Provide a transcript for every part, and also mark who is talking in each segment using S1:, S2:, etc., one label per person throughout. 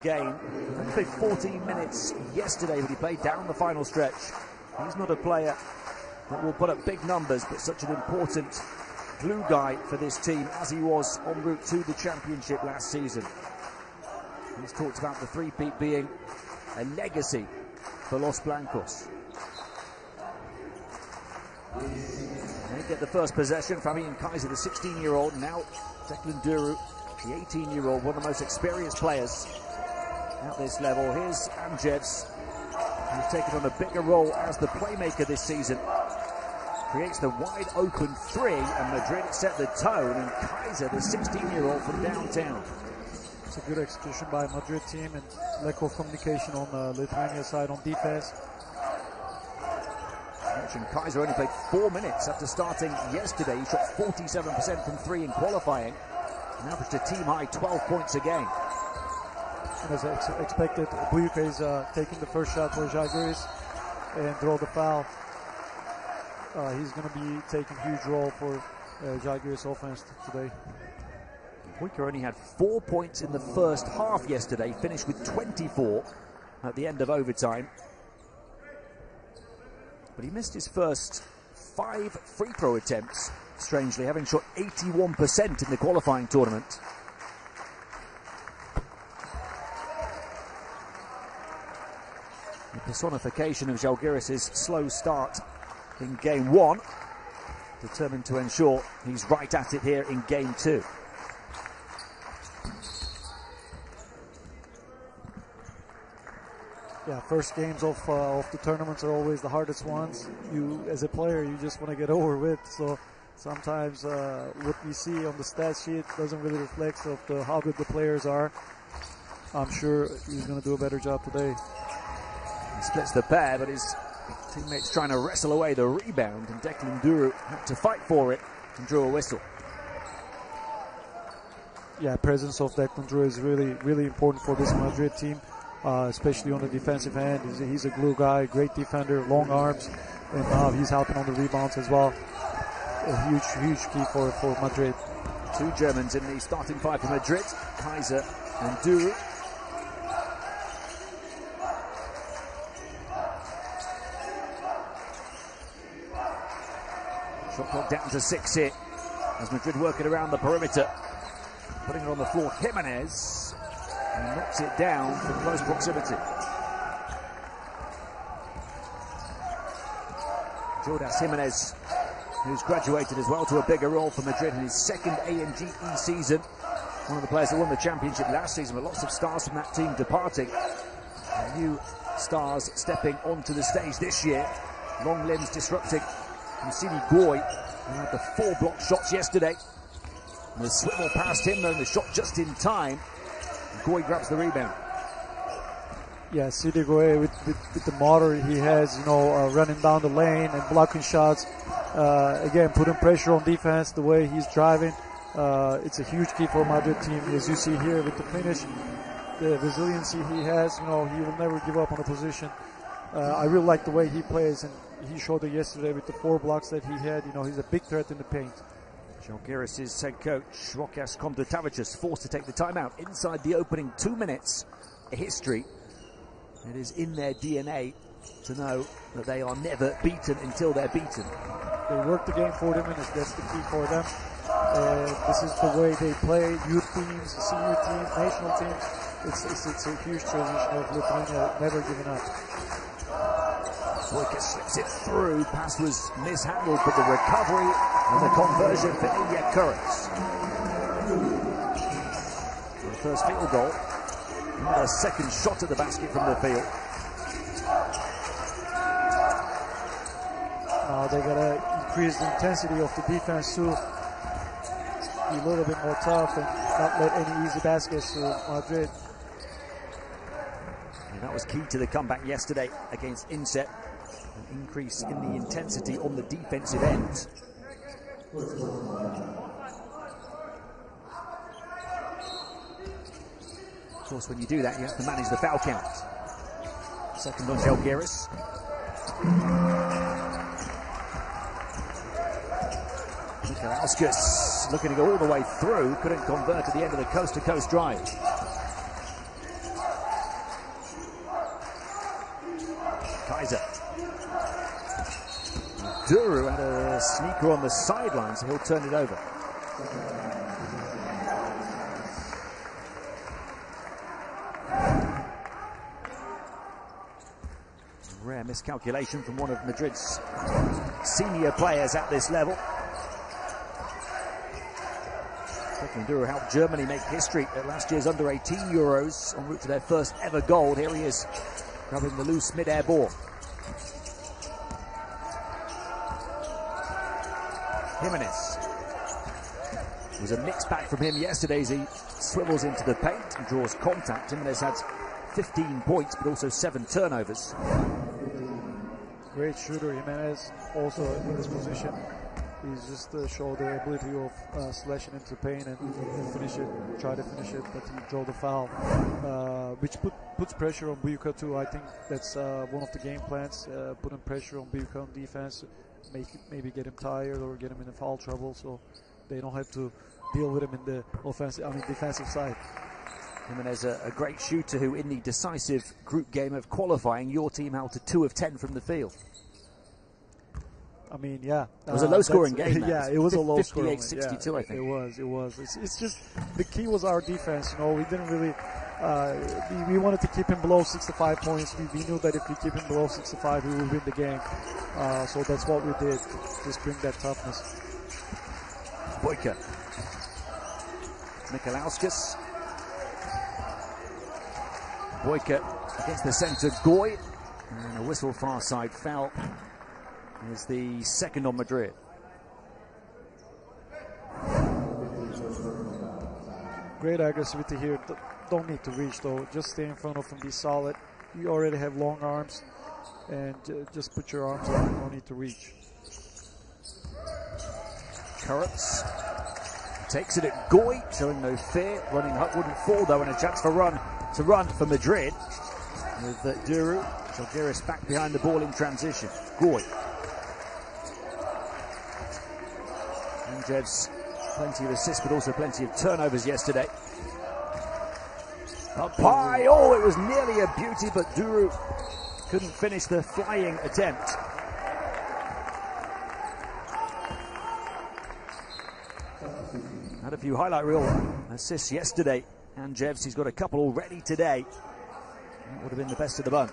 S1: Game. He played 14 minutes yesterday, but he played down the final stretch. He's not a player that will put up big numbers, but such an important glue guy for this team, as he was en route to the championship last season. He's talked about the three-peat being a legacy for Los Blancos. They get the first possession. Fabian Kaiser, the 16-year-old, now Declan Duru, the 18-year-old, one of the most experienced players at this level. Here's ANGT, who's taken on a bigger role as the playmaker this season. Creates the wide open three, and Madrid set the tone, and Kaiser, the 16-year-old from downtown.
S2: It's a good execution by Madrid team and lack of communication on Lithuania side on defense.
S1: Kaiser only played 4 minutes after starting yesterday. He shot 47% from three in qualifying and averaged a team-high 12 points a game.
S2: And as expected, Bujuka is taking the first shot for Zalgiris and draw the foul. He's going to be taking a huge role for Zalgiris offense today.
S1: Bujuka only had 4 points in the first half yesterday, finished with 24 at the end of overtime. But he missed his first 5 free throw attempts, strangely, having shot 81% in the qualifying tournament. The personification of Zalgiris' slow start in game one, determined to ensure he's right at it here in game two.
S2: Yeah, first games of the tournaments are always the hardest ones. You, as a player, you just want to get over with. So sometimes what we see on the stat sheet doesn't really reflect of how good the players are. I'm sure he's going to do a better job today.
S1: He splits the pair, but his teammates trying to wrestle away the rebound, and Declan Duru had to fight for it and drew a whistle.
S2: Yeah, presence of Declan Duru is really, really important for this Madrid team. Especially on the defensive end. He's a glue guy, great defender, long arms, and now he's helping on the rebounds as well. A huge key for Madrid.
S1: Two Germans in the starting five for Madrid, Kaiser and Duru. Shot clock down to 6 here, as Madrid working around the perimeter. Putting it on the floor, Jimenez. And knocks it down from close proximity. Jordas Jimenez, who's graduated as well to a bigger role for Madrid in his second ANGT season. One of the players that won the championship last season, with lots of stars from that team departing. And new stars stepping onto the stage this year. Long limbs disrupting Sidi Goy, who had the 4 block shots yesterday. And the swivel past him, though, the shot just in time. Goy grabs the rebound.
S2: Yeah, Sidi Goy with the motor he has, running down the lane and blocking shots. Again, putting pressure on defense the way he's driving. It's a huge key for Madrid team, as you see here with the finish. The resiliency he has, he will never give up on a position. I really like the way he plays, and he showed it yesterday with the 4 blocks that he had. He's a big threat in the paint.
S1: Zalgiris' head coach, Rokas Kondratavicius, forced to take the timeout inside the opening 2 minutes. A history. It is in their DNA to know that they are never beaten until they're beaten.
S2: They work the game 40 minutes. That's the key for them. This is the way they play. Youth teams, senior teams, national teams. It's a huge tradition of Lithuania never giving up.
S1: Bujuka slips it through. Pass was mishandled, but the recovery and the conversion for Ilya Kurets. The first field goal. And a second shot at the basket from the field.
S2: Now they gotta increase the intensity of the defense too. Be a little bit more tough and not let any easy baskets to Madrid.
S1: And that was key to the comeback yesterday against Inset. An increase in the intensity on the defensive end. Of course, when you do that, you have to manage the foul count. Second on Zalgiris. Mikalauskas looking to go all the way through, couldn't convert at the end of the coast-to-coast drive. Kaiser. Duru had a sneaker on the sideline, so he'll turn it over. Rare miscalculation from one of Madrid's senior players at this level. Duru helped Germany make history at last year's under-18 Euros en route to their first ever gold. Here he is, grabbing the loose mid-air ball. Jimenez. It was a mixed bag from him yesterday as he swivels into the paint and draws contact. Jimenez had 15 points, but also 7 turnovers.
S2: Great shooter, Jimenez, also in this position. He's just showed the ability of slashing into the paint and finish it, try to finish it, but he drew the foul, which puts pressure on Bujuka too. I think that's one of the game plans, putting pressure on Bujuka on defense, maybe get him tired or get him in foul trouble, so they don't have to deal with him in the defensive side.
S1: Jimenez, a great shooter who, in the decisive group game of qualifying, your team held to 2 of 10 from the field.
S2: I mean, yeah.
S1: It was a low-scoring game.
S2: Yeah, it was a low-scoring.
S1: 58-62,
S2: yeah,
S1: I think.
S2: It was. It's just the key was our defense. You know, we didn't really. We wanted to keep him below 65 points. We knew that if we keep him below 65, we would win the game. So that's what we did. Just bring that toughness.
S1: Boyka. Mikalauskas. Boyka against the centre, Goy. And a whistle far side foul is the second on Madrid.
S2: Great aggressivity here. Don't need to reach though. Just stay in front of him, be solid. You already have long arms, and just put your arms out. No need to reach.
S1: Kurtz takes it at Goy, showing no fear. Running up wouldn't fall though, and a chance to run for Madrid. With Duru, Zalgiris back behind the ball in transition. Goy. Anjev's plenty of assists, but also plenty of turnovers yesterday. Up high, oh, it was nearly a beauty, but Duru couldn't finish the flying attempt. Had a few highlight reel assists yesterday. Anjev's, he's got a couple already today. That would have been the best of the bunch.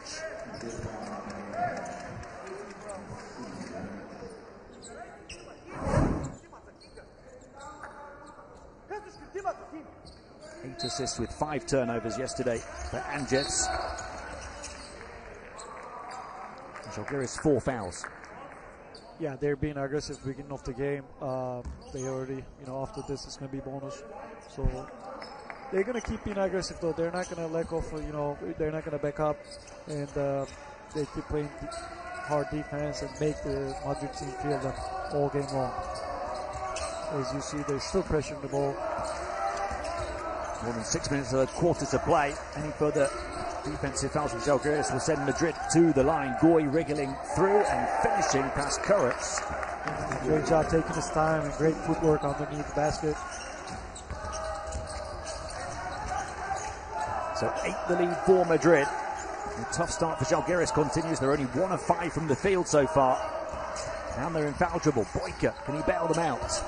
S1: Eight assists with 5 turnovers yesterday for Anjevs. Zalgiris 4 fouls.
S2: Yeah, they're being aggressive beginning of the game. They already, after this it's going to be bonus. So they're going to keep being aggressive though. They're not going to let go for, they're not going to back up. And they keep playing hard defense and make the Madrid team feel them all game long. As you see, they're still pressuring the ball.
S1: More than 6 minutes of a quarter to play. Any further defensive fouls from Zalgiris will send Madrid to the line. Goy wriggling through and finishing past Kurtz.
S2: Great job taking his time and great footwork underneath the basket.
S1: So 8 the lead for Madrid. A tough start for Zalgiris continues. They're only 1 of 5 from the field so far. And they're in foul trouble. Boyka, can he bail them out?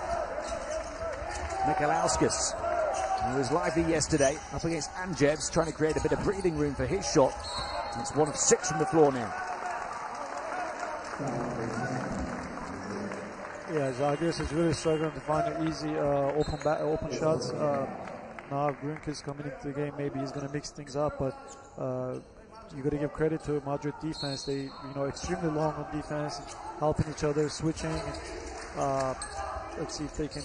S1: Mikalauskas, who was lively yesterday, up against Anjevs, trying to create a bit of breathing room for his shot. It's 1 of 6 from the floor now.
S2: Yeah, Zalgiris is really struggling to find easy open shots. Now Grunke is coming into the game. Maybe he's going to mix things up, but you got to give credit to Madrid defense. They, extremely long on defense, helping each other, switching. And, let's see if they can.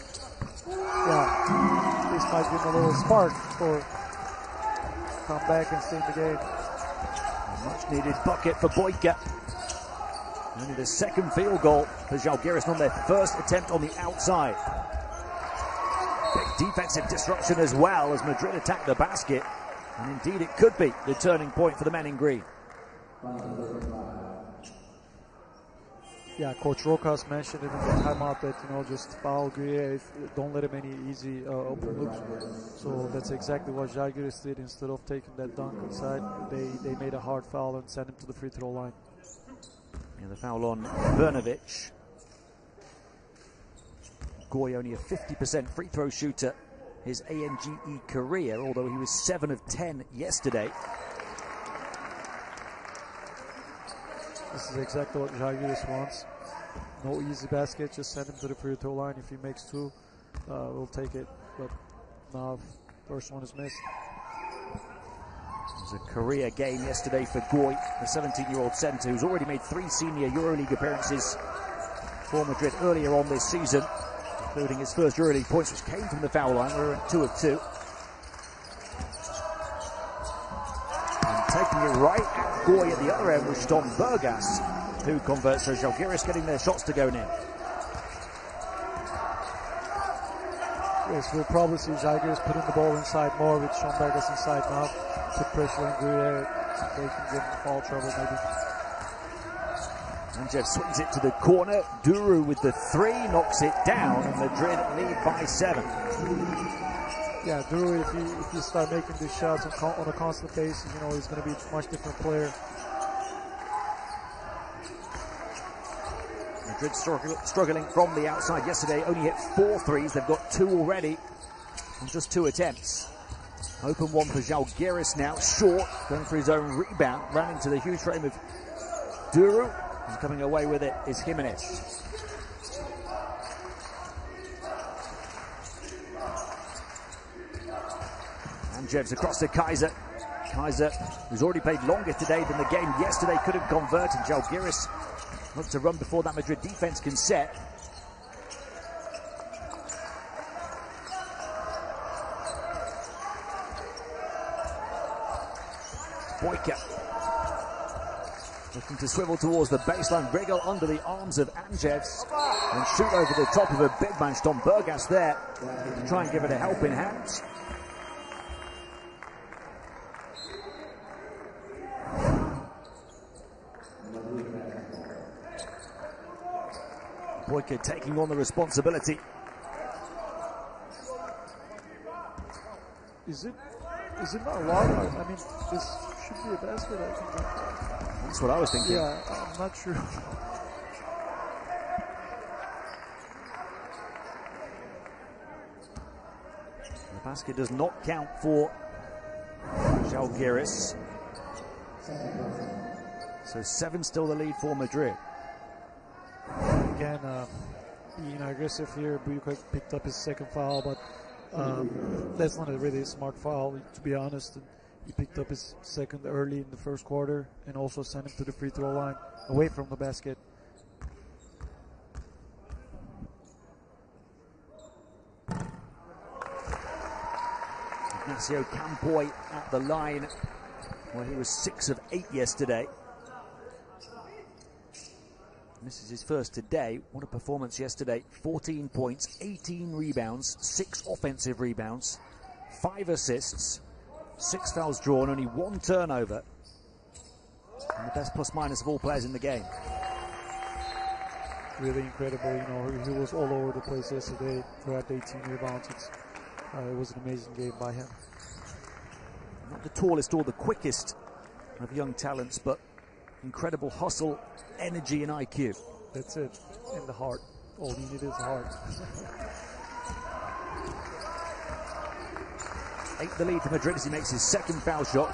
S2: Yeah, this might give them a little spark for come back and stay in the game.
S1: A much-needed bucket for Boyka. Only the second field goal for Zalgiris on their first attempt on the outside. Big defensive disruption as well as Madrid attack the basket. And indeed it could be the turning point for the men in green.
S2: Yeah, Coach Rokas mentioned it in the timeout that, just foul Gueye, don't let him any easy open looks. So that's exactly what Zalgiris did. Instead of taking that dunk inside, they made a hard foul and sent him to the free throw line.
S1: Yeah, the foul on Brnovic. Goy only a 50% free throw shooter, his ANGE career, although he was 7 of 10 yesterday.
S2: This is exactly what Zalgiris wants. No easy basket, just send him to the free throw line. If he makes two, we'll take it. But now, first one is missed.
S1: It was a career game yesterday for Goy, the 17-year-old centre who's already made 3 senior Euroleague appearances for Madrid earlier on this season, including his first Euroleague points, which came from the foul line. We were at 2 of 2. And taking it right at Goy at the other end was Stom Bergas, who converts. So Zalgiris getting their shots to go now.
S2: Yes, we'll probably see Zalgiris putting the ball inside more with Stom Bergas inside now. Put pressure on Gruyere so they can get in foul trouble maybe.
S1: And Jeff swings it to the corner. Duru with the 3 knocks it down, and Madrid lead by 7.
S2: Yeah, Duru, if you start making these shots on a constant basis, you know he's going to be a much different player.
S1: Madrid struggling from the outside yesterday. Only hit 4 threes. They've got 2 already on just 2 attempts. Open one for Zalgiris now. Short, going for his own rebound. Ran into the huge frame of Duru. And coming away with it is Jimenez. And Jevs across to Kaiser. Kaiser, who's already played longer today than the game yesterday, couldn't convert. And Zalgiris looked to run before that Madrid defense can set. Boyka looking to swivel towards the baseline, wriggle under the arms of Angevs and shoot over the top of a big man, Stom Bergas there, to try and give it a helping hand. Boyka taking on the responsibility.
S2: Is it not long? I mean, this should be a basket, I think.
S1: That's what I was thinking.
S2: Yeah, I'm not sure.
S1: The basket does not count for Zalgiris. So 7 still the lead for Madrid.
S2: Again, being aggressive here, Bujuk picked up his second foul, but that's not really a smart foul, to be honest. He picked up his second early in the first quarter and also sent him to the free throw line, away from the basket.
S1: Ignacio Campoy at the line, where he was 6 of 8 yesterday. And this is his first today. What a performance yesterday. 14 points, 18 rebounds, 6 offensive rebounds, 5 assists, 6 fouls drawn, only 1 turnover. And the best plus-minus of all players in the game.
S2: Really incredible, you know, he was all over the place yesterday, grabbed 18 rebounds. It was an amazing game by him.
S1: Not the tallest or the quickest of young talents, but incredible hustle, energy, and IQ.
S2: That's it, in the heart. All he needed is heart.
S1: 8 the lead for Madrid as he makes his second foul shot.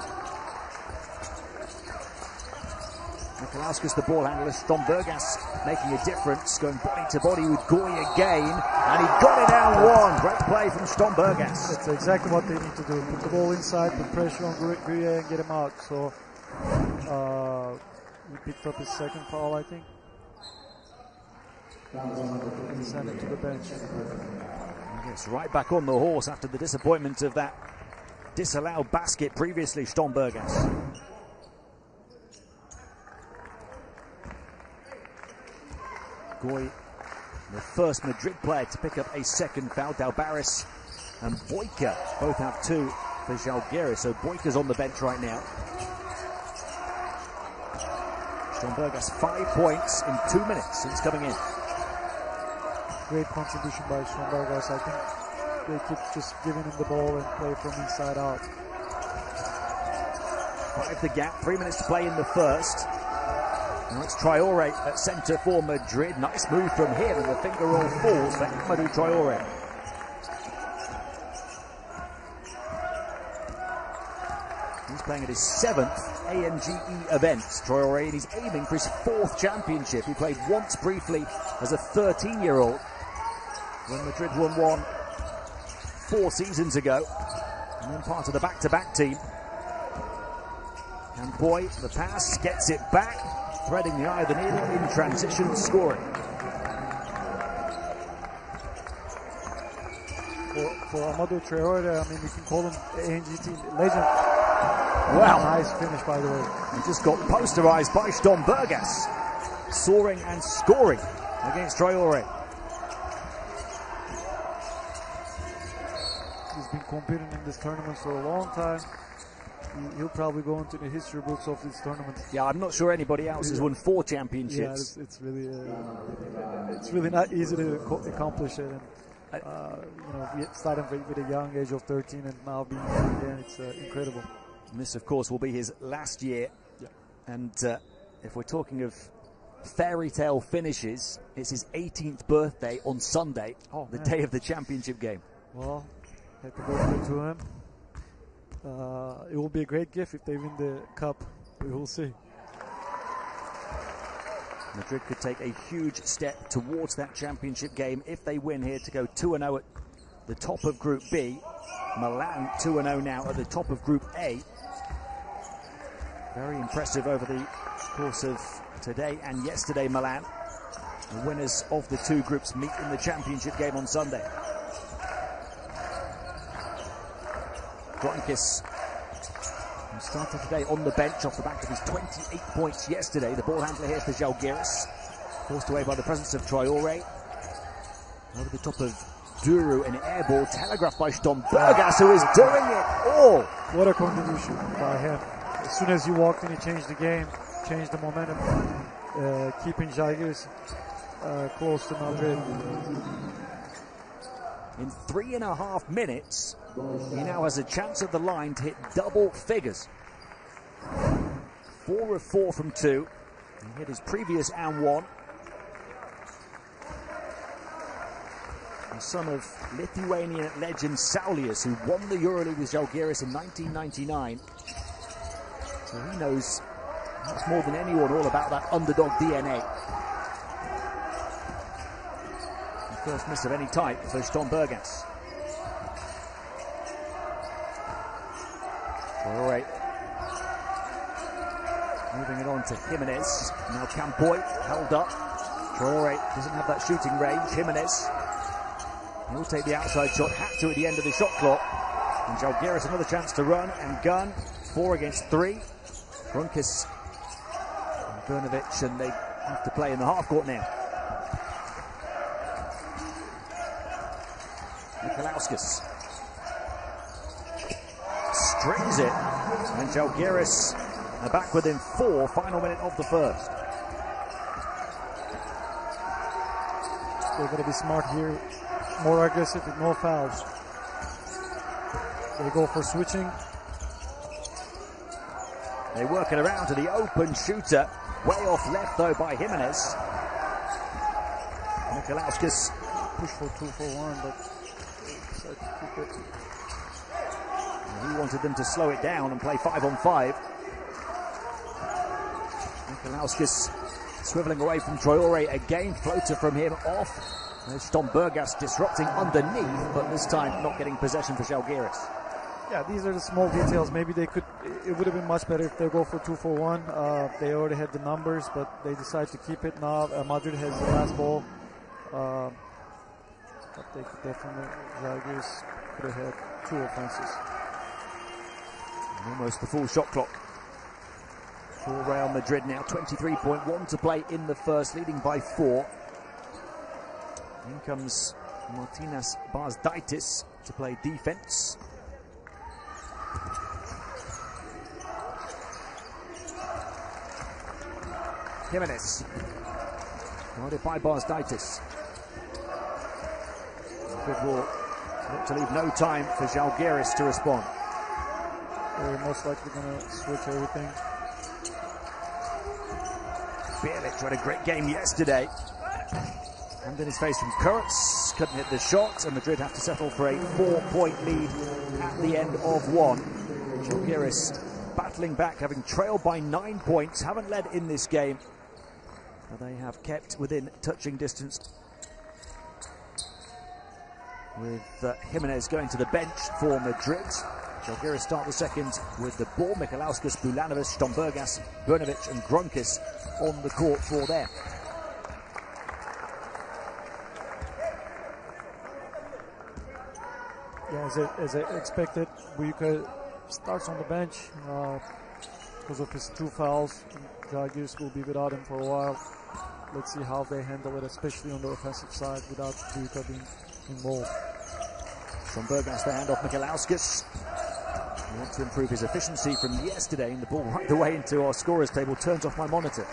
S1: Nikolauskas, the ball handler. Stom Bergas making a difference, going body to body with Goy again, and he got it down 1. Great play from Stom Bergas.
S2: That's exactly what they need to do. Put the ball inside, put pressure on Gruyere and get him out. So he picked up his second foul, I think. And sent it to the bench.
S1: Yes, right back on the horse after the disappointment of that disallowed basket previously, Stom Bergas. Goy, the first Madrid player to pick up a second foul. Dalbaris and Boyka both have 2 for Zalgiris, so Boyka's on the bench right now. Stom Bergas 5 points in 2 minutes since coming in.
S2: Great contribution by Stom Bergas. I think they keep just giving him the ball and play from inside out.
S1: 5 the gap, 3 minutes to play in the first. Now it's Traore at centre for Madrid. Nice move from him, and the finger roll falls for Amadou Traore. He's playing at his 7th ANGT event, Traore, and he's aiming for his 4th championship. He played once briefly as a 13-year-old when Madrid won one 4 seasons ago, and then part of the back-to-back team. And boy, the pass gets it back, threading the eye of the needle in transition, scoring.
S2: For Amadou Traore, I mean, we can call him ANGT legend.
S1: Wow.
S2: Nice finish, by the way.
S1: He just got posterized by Stombergas, soaring and scoring against Traore.
S2: He's been competing in this tournament for a long time. He'll probably go into the history books of this tournament.
S1: Yeah, I'm not sure anybody else has won 4 championships.
S2: Yeah, it's really not easy to accomplish it. And, starting with a young age of 13 and now being again, it's incredible.
S1: And this, of course, will be his last year.
S2: Yeah.
S1: And if we're talking of fairy tale finishes, it's his 18th birthday on Sunday, the day of the championship game.
S2: Well, happy birthday to him. It will be a great gift if they win the cup. We will see.
S1: Madrid could take a huge step towards that championship game if they win here to go 2-0 at the top of Group B. Milan 2-0 now at the top of Group A. Very impressive over the course of today and yesterday, Milan. The winners of the 2 groups meet in the championship game on Sunday. Gronkis, who started today on the bench off the back of his 28 points yesterday. The ball handler here for Zalgiris, forced away by the presence of Traore. Over the top of Duru, an air ball telegraphed by Stombergas, who is doing it all.
S2: What a contribution by him. As soon as he walked in, he changed the game, changed the momentum, keeping Zalgiris close to Madrid.
S1: In 3.5 minutes, he now has a chance at the line to hit double figures. 4 of 4 from 2. He hit his previous and 1. The son of Lithuanian legend Saulius, who won the Euroleague with Zalgiris in 1999. So he knows much more than anyone all about that underdog DNA. The first miss of any type for Stombergas. Traore moving it on to Jimenez. Now Campoy held up. Traore doesn't have that shooting range. Jimenez, he'll take the outside shot, had to at the end of the shot clock. And Zalgiris another chance to run and gun. 4 against 3. Gronkis and Brnovic, and they have to play in the half court now. Nikolauskas strings it, and Zalgiris are back within 4, final minute of the first.
S2: They're going to be smart here, more aggressive with no fouls. They go for switching.
S1: They work it around to the open shooter, way off left though by Jimenez. Nikolauskas
S2: push for 2-for-1, but decided to keep it.
S1: He wanted them to slow it down and play 5-on-5. Nikolauskas swiveling away from Traore again. Floater from him off. There's Stombergas disrupting underneath, but this time not getting possession for Zalgiris.
S2: Yeah, these are the small details. Maybe they could. It would have been much better if they go for 2-for-1. They already had the numbers, but they decide to keep it now. Madrid has the last ball. But they could definitely. Zalgiris could have had 2 offenses.
S1: And almost the full shot clock for Real Madrid now. 23.1 to play in the first, leading by 4. In comes Martinas Bazdaitis to play defense. Jimenez, guarded by Bazdaitis. Madrid will look to leave no time for Zalgiris to respond.
S2: They're most likely going to switch everything.
S1: Bjelic had a great game yesterday. And in his face from Kurtz, couldn't hit the shot, and Madrid have to settle for a 4-point lead at the end of one. Zalgiris battling back, having trailed by 9 points, haven't led in this game, but they have kept within touching distance. With Jimenez going to the bench for Madrid. Zalgiris start the second with the ball. Michalauskas, Bulanovic, Stombergas, Brnovic and Grunkis on the court for them.
S2: Yeah, as I expected, Bujuka starts on the bench because of his 2 fouls. Zalgiris will be without him for a while. Let's see how they handle it, especially on the offensive side without Bujuka being involved.
S1: Stombergas the hand off Michalauskas. He wants to improve his efficiency from yesterday, and the ball right the way into our scorers table turns off my monitor.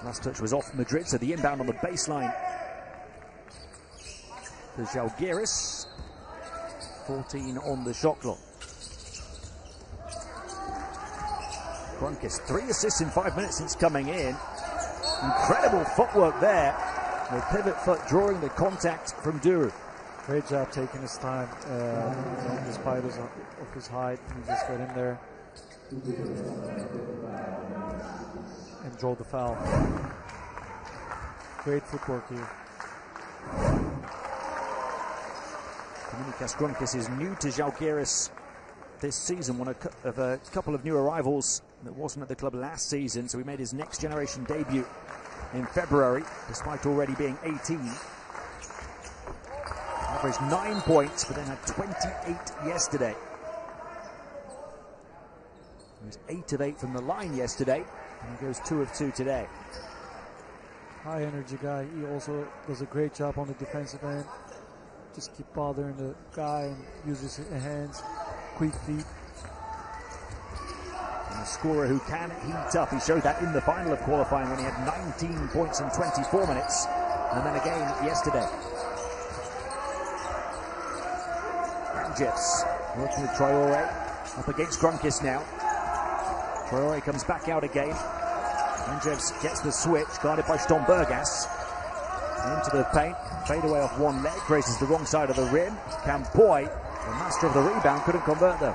S1: Last touch was off Madrid, so the inbound on the baseline to Zalgiris. 14 on the shot clock. Grunkis, 3 assists in 5 minutes since coming in. Incredible footwork there. The pivot foot drawing the contact from Duru.
S2: Great job taking his time, despite of his height. He just got in there and drove the foul. Great footwork here.
S1: Dominicas Grunkis is new to Zalgiris this season, one of a couple of new arrivals that wasn't at the club last season, so he made his next generation debut in February, despite already being 18. Averaged 9 points, but then had 28 yesterday. He was 8 of 8 from the line yesterday, and he goes 2 of 2 today.
S2: High energy guy. He also does a great job on the defensive end. Just keep bothering the guy and uses his hands, quick feet.
S1: And a scorer who can heat up. He showed that in the final of qualifying when he had 19 points in 24 minutes. And then again yesterday. ANGT working with Traore. Up against Grunkis now. Traore comes back out again. ANGT gets the switch, guarded by Stombergas. Into the paint. Fade away off one leg. Raises the wrong side of the rim. Campoy, the master of the rebound, couldn't convert though.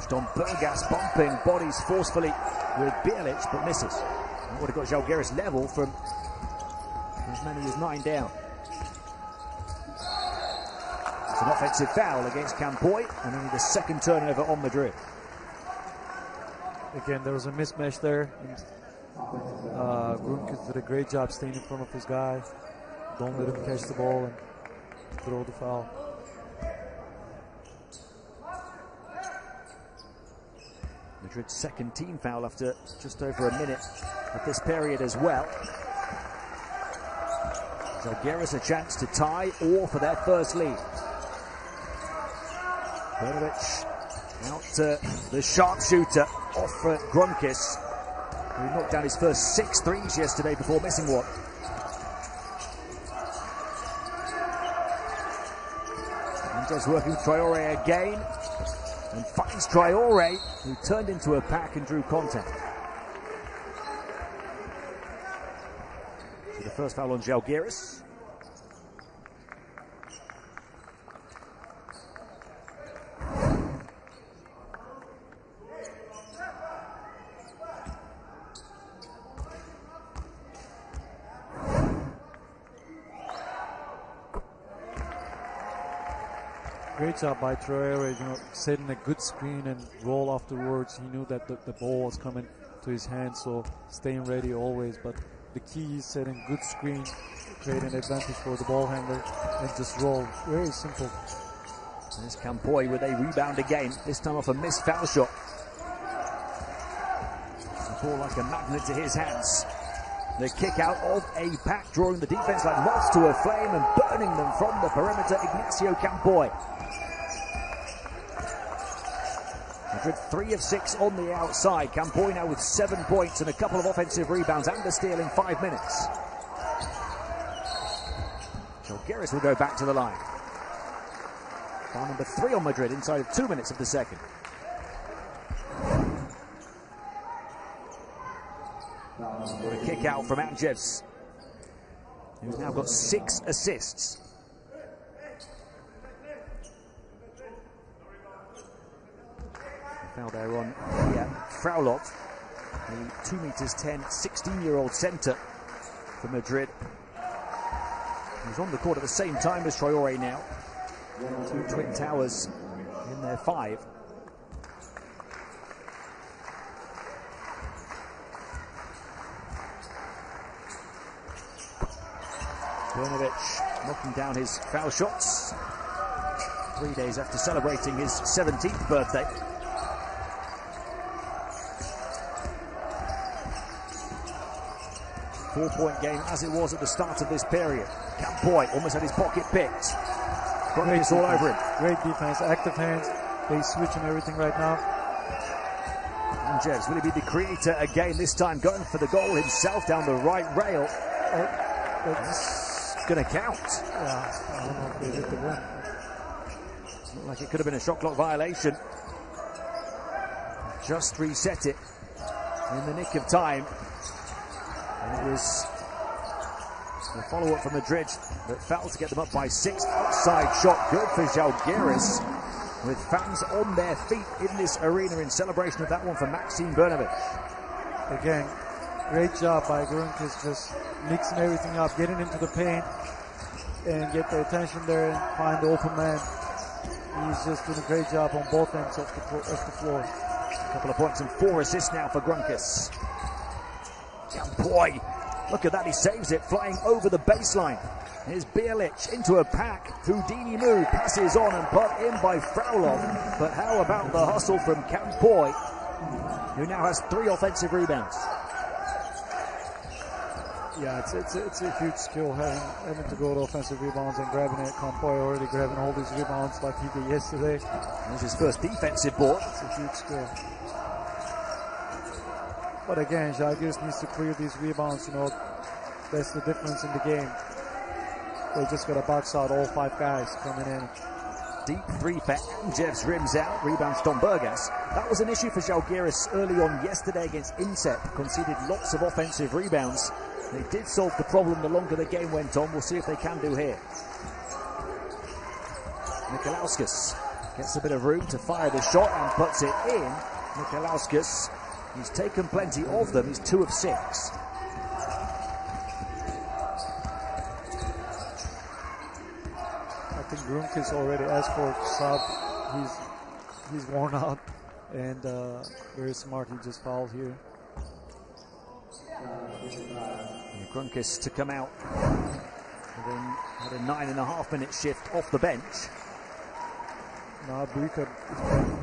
S1: Stombergas bumping bodies forcefully with Bjelic, but misses. That would have got Zalgiris level from as many as 9 down. It's an offensive foul against Campoy, and only the second turnover on Madrid.
S2: Again, there was a mismatch there. Grunkis did a great job staying in front of his guy. Don't let him catch the ball and throw the foul.
S1: Madrid's second team foul after just over a minute of this period as well. Zalgiris a chance to tie or for their first lead. Brnovic out to the sharpshooter off for Grunkis, who knocked down his first 6 threes yesterday before missing one. Andres working with Traore again, and finds Traore, who turned into a pack and drew contact. So the first foul on Zalgiris.
S2: Great job by Traore, setting a good screen and roll afterwards. He knew that the ball was coming to his hands, so staying ready always. But the key is setting good screen, create an advantage for the ball handler, and just roll. Very simple.
S1: There's Campoy with a rebound again, this time off a missed foul shot. The ball like a magnet to his hands. The kick out of a pack, drawing the defense like moths to a flame and burning them from the perimeter. Ignacio Campoy. Madrid 3 of 6 on the outside. Campoy now with 7 points and a couple of offensive rebounds and a steal in 5 minutes. Zalgiris will go back to the line. Foul number 3 on Madrid inside of 2 minutes of the second. What a kick out from ANGT, who's now got 6 assists. Foul there on Frauloff, the 2 meters 10, 16-year-old centre for Madrid. He's on the court at the same time as Traore now. 2 twin towers in their 5. Brnovic knocking down his foul shots 3 days after celebrating his 17th birthday. Four-point game as it was at the start of this period. Campoy almost had his pocket picked. It's all over him.
S2: Great defense, active hands. They switching everything right now.
S1: ANGT, will he be the creator again this time, going for the goal himself down the right rail? It's going to count.
S2: Yeah, I don't know if they hit the rim.
S1: Looked like it could have been a shot clock violation. Just reset it in the nick of time. And it was the follow-up from Madrid that failed to get them up by 6. Outside shot, good for Zalgiris, with fans on their feet in this arena in celebration of that one for Maxime Brnovic.
S2: Again, great job by Grunkis, just mixing everything up, getting into the paint, and get the attention there and find the open man. He's just doing a great job on both ends of the floor.
S1: A couple of points and 4 assists now for Grunkis. Boy, look at that, he saves it, flying over the baseline. Here's Bjelic into a pack. Houdini move, passes on and put in by Frauloff. But how about the hustle from Campoy, who now has 3 offensive rebounds?
S2: Yeah, it's a huge skill having to go to offensive rebounds and grabbing it. Campoy already grabbing all these rebounds like he did yesterday.
S1: It was his first defensive board.
S2: It's a huge skill. But again, Zalgiris needs to clear these rebounds, you know. That's the difference in the game. They just got to box out all 5 guys coming in.
S1: Deep 3 for ANGT, rims out, rebounds Stombergas. That was an issue for Zalgiris early on yesterday against Inset. Conceded lots of offensive rebounds. They did solve the problem the longer the game went on. We'll see if they can do here. Nikolauskas gets a bit of room to fire the shot and puts it in. Nikolauskas, he's taken plenty of them. He's 2 of 6.
S2: I think Grunkis already asked for a sub. He's worn out and very smart. He just fouled here.
S1: Grunkis to come out. Had a 9.5 minute shift off the bench.
S2: Now Brika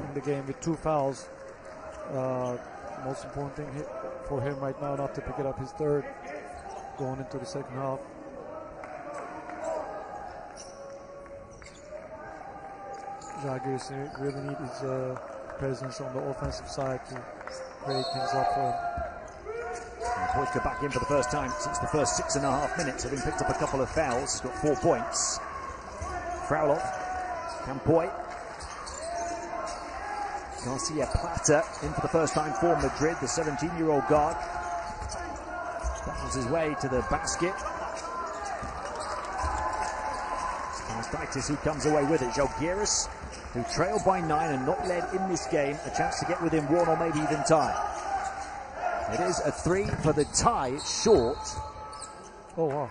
S2: in the game with 2 fouls. Most important thing for him right now, not to pick it up his 3rd going into the second half. Zalgiris really need his presence on the offensive side to create things up for him.
S1: Wojtka back in for the first time since the first 6.5 minutes, having picked up a couple of fouls. He's got 4 points. Frauloff, Campoy, Garcia Plata in for the first time for Madrid, the 17-year-old guard. Battles his way to the basket. It's who comes away with it. Zalgiris, who trailed by 9 and not led in this game, a chance to get within 1 or maybe even tie. It is a 3 for the tie. It's short.
S2: Oh, wow.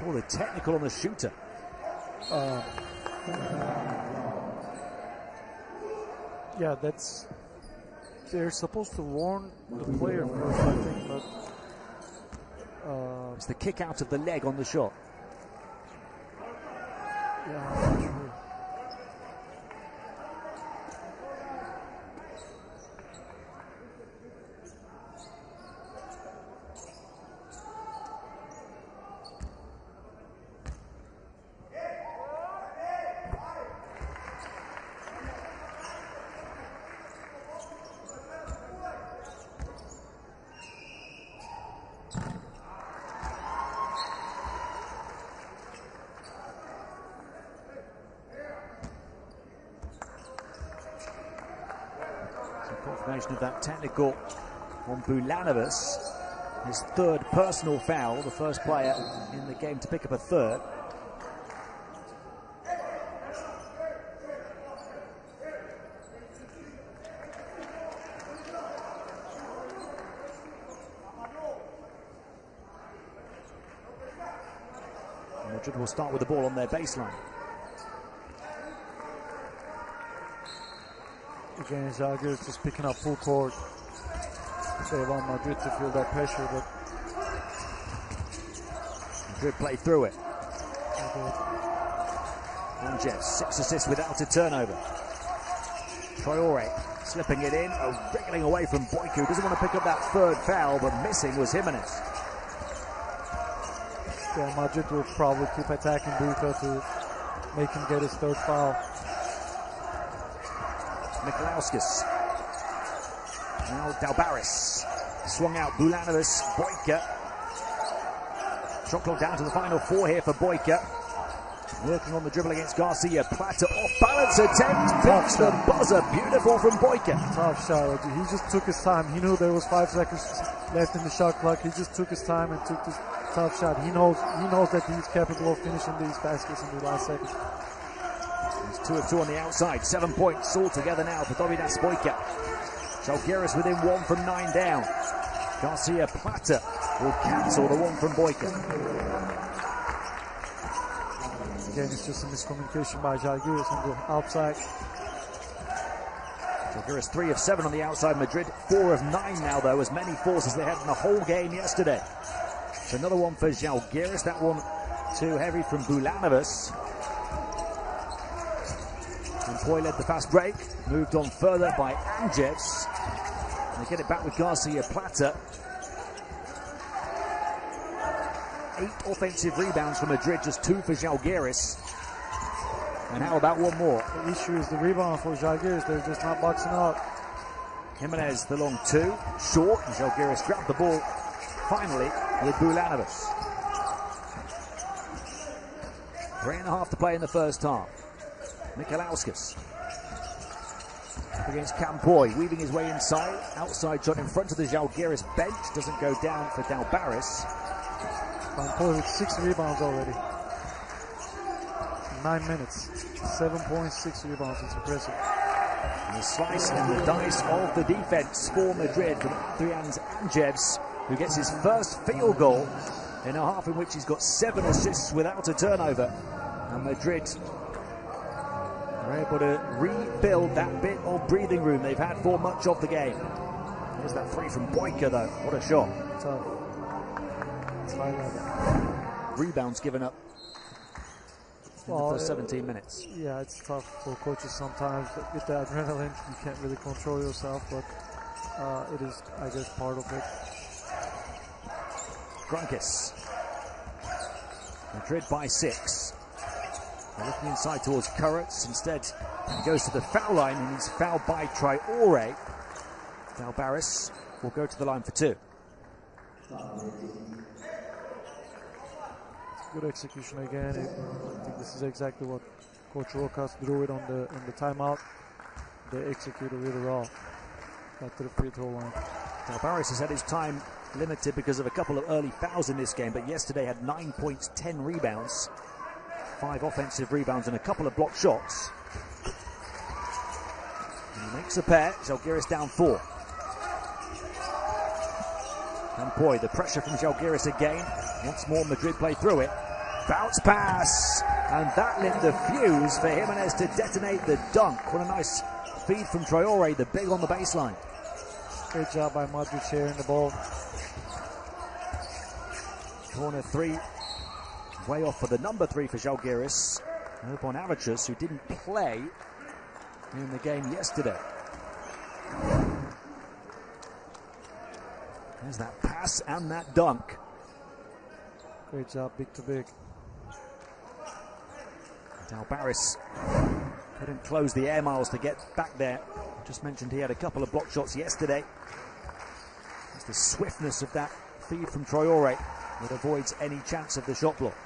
S1: Call it technical on the shooter.
S2: Yeah, they're supposed to warn the player first, I think, but
S1: it's the kick out of the leg on the shot.
S2: Yeah, I'm not sure.
S1: Confirmation of that technical on Bulanovas. His third personal foul, the first player in the game to pick up a third. Madrid will start with the ball on their baseline.
S2: Again, Zalgiris just picking up full court. They want Madrid to feel that pressure, but
S1: Madrid play through it. ANGT, 6 assists without a turnover. Traore slipping it in, wriggling away from Boyko. Doesn't want to pick up that third foul, but missing was Jimenez.
S2: Yeah, Madrid will probably keep attacking Boyko to make him get his third foul.
S1: Mikalauskas. Now Dalbaris. Swung out Bulanovas. Boyko. Shot clock down to the final 4 here for Boyko. Working on the dribble against Garcia. Plata off balance attempt. Picks the buzzer. Beautiful from Boyko.
S2: Tough shot. He just took his time. He knew there was 5 seconds left in the shot clock. He just took his time and took this tough shot. He knows that he's capable of finishing these baskets in the last second.
S1: He's 2 of 2 on the outside. 7 points all together now for Dovidas Boyko. Zalgiris within 1 from 9 down. Garcia Plata will cancel the 1 from Boyko.
S2: Again, it's just a miscommunication by Zalgiris on the outside.
S1: Zalgiris 3 of 7 on the outside. Madrid 4 of 9 now, though, as many forces they had in the whole game yesterday. So another one for Zalgiris. That one too heavy from Bulanovas. And Toy led the fast break. Moved on further by ANGT. They get it back with Garcia Plata. 8 offensive rebounds for Madrid, just 2 for Zalgiris. And how about one more?
S2: The issue is the rebound for Zalgiris. They're just not boxing out.
S1: Jimenez, the long 2. Short. And Zalgiris grabbed the ball finally with Bulanovas. 3.5 to play in the first half. Mikalauskas against Campoy, weaving his way inside. Outside shot in front of the Zalgiris bench. Doesn't go down for Dalbaris.
S2: Campoy with 6 rebounds already. 9 minutes. 7 points, 6 rebounds. It's impressive.
S1: And the slice and the dice of the defense for Madrid from Adrian's ANGT, who gets his first field goal in a half in which he's got 7 assists without a turnover. And Madrid are able to rebuild that bit of breathing room they've had for much of the game. There's that 3 from Boyko, though. What a shot.
S2: Tough. It's high level.
S1: Rebounds given up in the first 17 minutes.
S2: Yeah, it's tough for coaches sometimes. With the adrenaline, you can't really control yourself, but it is, I guess, part of it.
S1: Grunkis. Madrid by 6. They're looking inside towards Kurtz. Instead, he goes to the foul line and he's fouled by Traore. Dalbaris will go to the line for 2.
S2: Good execution again. I think this is exactly what Coach Rokas drew it on the timeout. They executed really well. Got to the free throw line.
S1: Dalbaris has had his time limited because of a couple of early fouls in this game, but yesterday had 9 points, 10 rebounds, 5 offensive rebounds and a couple of blocked shots. And he makes a pair. Zalgiris down 4. Campoy, the pressure from Zalgiris again. Once more, Madrid play through it. Bounce pass, and that lit the fuse for Jimenez to detonate the dunk. What a nice feed from Traore, the big on the baseline.
S2: Great job by Madrid sharing the ball.
S1: Corner 3, way off for the number 3 for Zalgiris. Upon Avicius, who didn't play in the game yesterday. There's that pass and that dunk.
S2: Great job, big to big.
S1: Dalbaris couldn't close the air miles to get back there. Just mentioned he had a couple of block shots yesterday. It's the swiftness of that feed from Traore that avoids any chance of the shot block.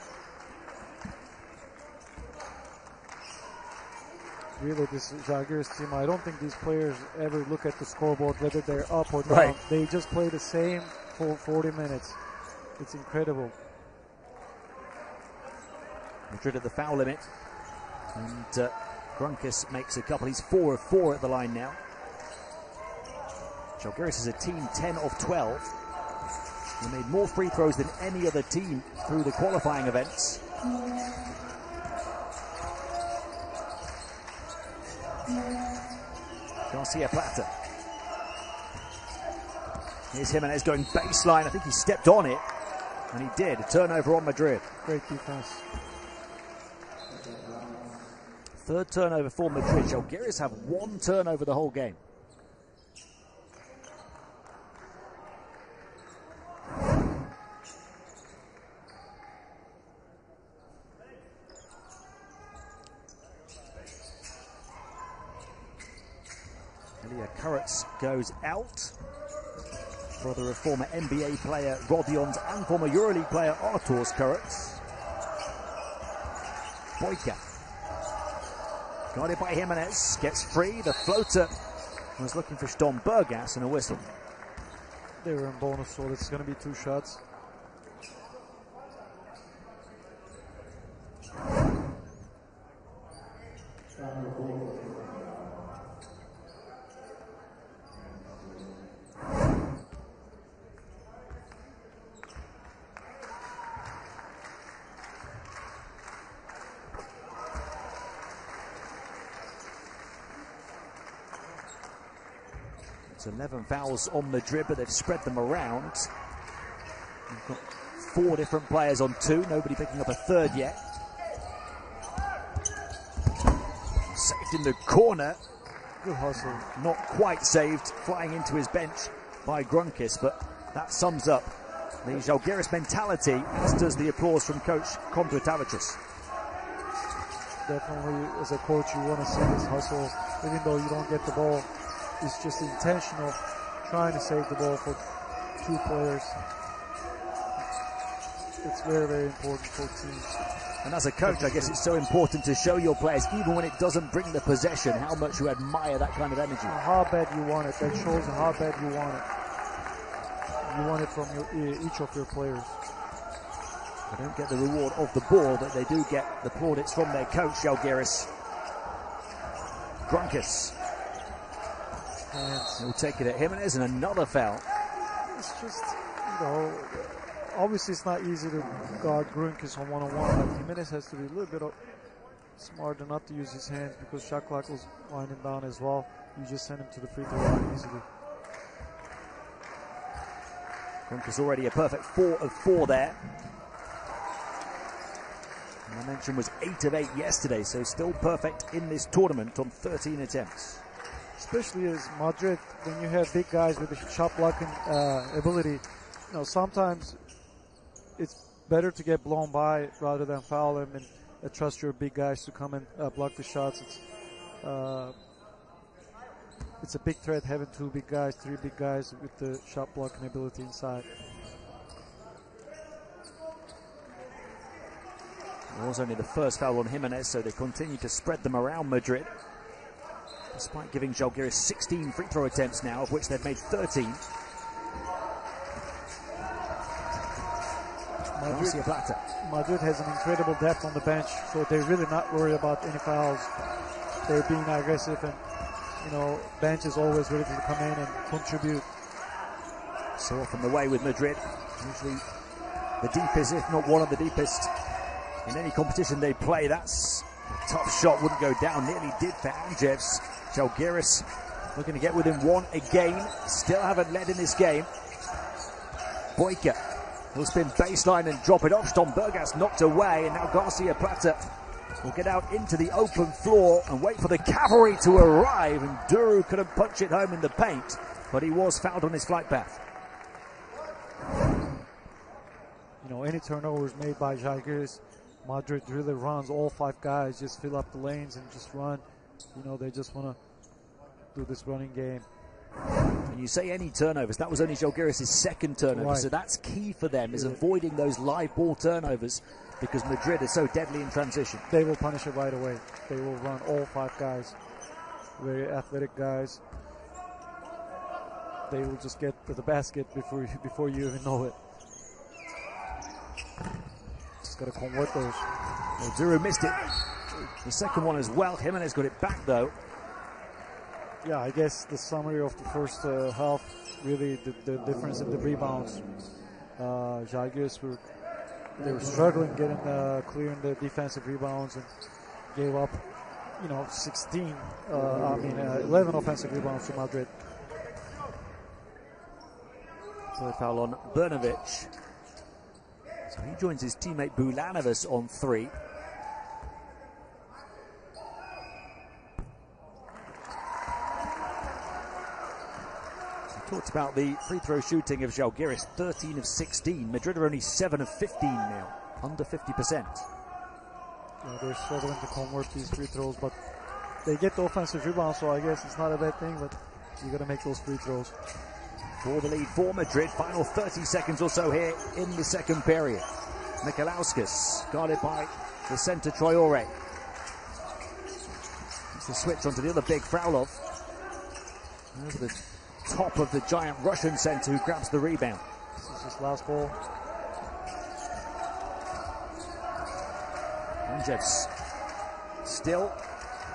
S2: really, this Zalgiris team, I don't think these players ever look at the scoreboard, whether they're up or down.
S1: Right.
S2: They just play the same for 40 minutes. It's incredible.
S1: Madrid at the foul limit. And Grunkis makes a couple. He's 4 of 4 at the line now. Zalgiris is a team 10 of 12. They made more free throws than any other team through the qualifying events. Garcia Plata. Here's Jimenez going baseline. I think he stepped on it, and he did. A turnover on Madrid.
S2: Great defense.
S1: Third turnover for Madrid. Zalgiris have 1 turnover the whole game. Kurtz goes out. Brother of former NBA player Rodion's and former Euroleague player Artur's Kurtz. Boyka. Guarded by Jimenez. Gets free. The floater was looking for Stombergas and a whistle.
S2: They were in bonus, so it's going to be 2 shots.
S1: It's 11 fouls on Madrid, but they've spread them around. We've got 4 different players on 2, nobody picking up a third yet. Saved in the corner.
S2: Good hustle.
S1: Not quite saved, flying into his bench by Grunkis, but that sums up the Zalgiris mentality, as does the applause from coach Completavitris.
S2: Definitely, as a coach, you want to see this hustle, even though you don't get the ball. It's just intentional, trying to save the ball for 2 players. It's very, very important for teams.
S1: And as a coach, I guess it's so important to show your players, even when it doesn't bring the possession, how much you admire that kind of energy.
S2: How bad you want it. That shows how bad you want it. You want it from each of your players.
S1: They don't get the reward of the ball, but they do get the plaudits from their coach, Zalgiris. Grunkis. He'll take it at Jimenez, and another foul.
S2: It's just, you know, obviously it's not easy to guard Grunkis on one-on-one, but Jimenez has to be a little bit smarter not to use his hands, because shot clock was winding down as well. You just send him to the free throw line easily.
S1: Grunkis already a perfect 4 of 4 there. And I mentioned was 8 of 8 yesterday, so still perfect in this tournament on 13 attempts.
S2: Especially as Madrid, when you have big guys with a shot blocking ability, you know, sometimes it's better to get blown by rather than foul them and trust your big guys to come and block the shots. It's a big threat having 2 big guys, 3 big guys with the shot blocking ability inside.
S1: It was only the first foul on Jimenez, so they continue to spread them around Madrid, despite giving Zalgiris 16 free throw attempts now, of which they've made 13.
S2: Madrid has an incredible depth on the bench, so they're really not worried about any fouls. They're being aggressive, and, you know, bench is always ready to come in and contribute.
S1: So often the way with Madrid, usually the deepest, if not one of the deepest, in any competition they play. That's a tough shot, wouldn't go down, nearly did for ANGT. Zalgiris looking to get within 1 again, still haven't led in this game. Boyka will spin baseline and drop it off. Stombergas knocked away, and now Garcia Plata will get out into the open floor and wait for the cavalry to arrive, and Duru couldn't punch it home in the paint, but he was fouled on his flight path.
S2: You know, any turnovers made by Zalgiris, Madrid really runs all 5 guys, just fill up the lanes and just run. You know, they just want to do this running game.
S1: And you say any turnovers, that was only Zalgiris' second turnover,
S2: right.
S1: So that's key for them, is avoiding those live ball turnovers. because Madrid is so deadly in transition.
S2: They will punish it right away. They will run all 5 guys, very athletic guys. They will just get to the basket before you even know it. Just got to convert those.
S1: Well, Zuru missed it. The second one as well. Jimenez got it back though.
S2: Yeah, I guess the summary of the first half, really the difference in the rebounds. Zalgiris they were struggling getting clearing the defensive rebounds and gave up, 11 offensive rebounds to Madrid.
S1: Third foul on Brnovic. So he joins his teammate Bulanovas on 3. We talked about the free throw shooting of Zalgiris, 13 of 16. Madrid are only 7 of 15 now, under 50%.
S2: Yeah, they're struggling to convert these free throws, but they get the offensive rebound, so I guess it's not a bad thing, but you got to make those free throws.
S1: For the lead for Madrid, final 30 seconds or so here in the second period. Mikalauskas guarded by the centre Traore. It's the switch onto the other big Frolov. Over the top of the giant Russian centre who grabs the rebound.
S2: This is his last ball.
S1: Angevs still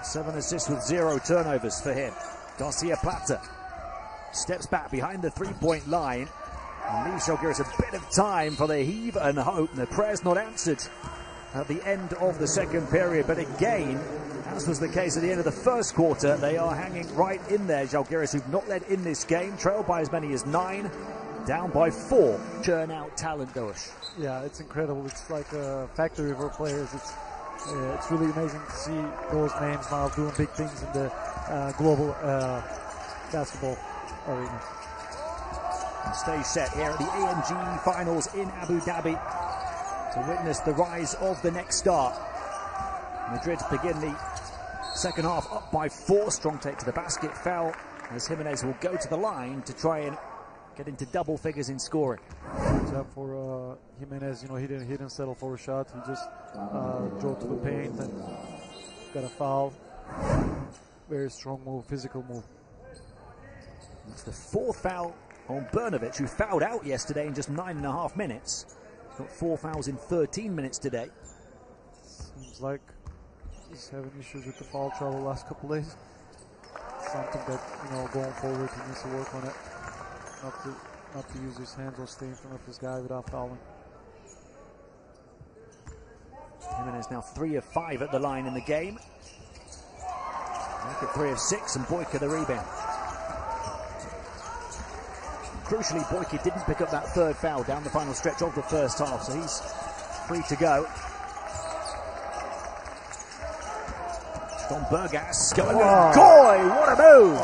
S1: 7 assists with 0 turnovers for him. Garcia Plata steps back behind the 3-point line and leaves Zalgiris a bit of time for the heave and hope. And the prayer's not answered at the end of the second period, but again, as was the case at the end of the first quarter, they are hanging right in there. Zalgiris, who've not led in this game, trailed by as many as 9, down by 4. Churn out talent, Dosh.
S2: Yeah, it's incredible. It's like a factory for players. It's really amazing to see those names now doing big things in the global basketball arena.
S1: And stay set here at the ANGT finals in Abu Dhabi to witness the rise of the next star. Madrid begin the second half up by 4. Strong take to the basket, foul as Jimenez will go to the line to try and get into double figures in scoring.
S2: Good job for Jimenez. He didn't settle for a shot. He just drove to the paint and got a foul. Very strong move, physical move.
S1: It's the 4th foul on Brnovic, who fouled out yesterday in just 9.5 minutes. Got 4 fouls in 13 minutes today.
S2: Seems like he's having issues with the foul trouble last couple days. Something that, going forward, he needs to work on it. Not to use his hands or stay in front of this guy without fouling.
S1: Jimenez now 3 of 5 at the line in the game. Make it 3 of 6, and Boyka the rebound. Crucially, Boyka didn't pick up that 3rd foul down the final stretch of the first half, so he's free to go. Stombergas going with Goy, what a move!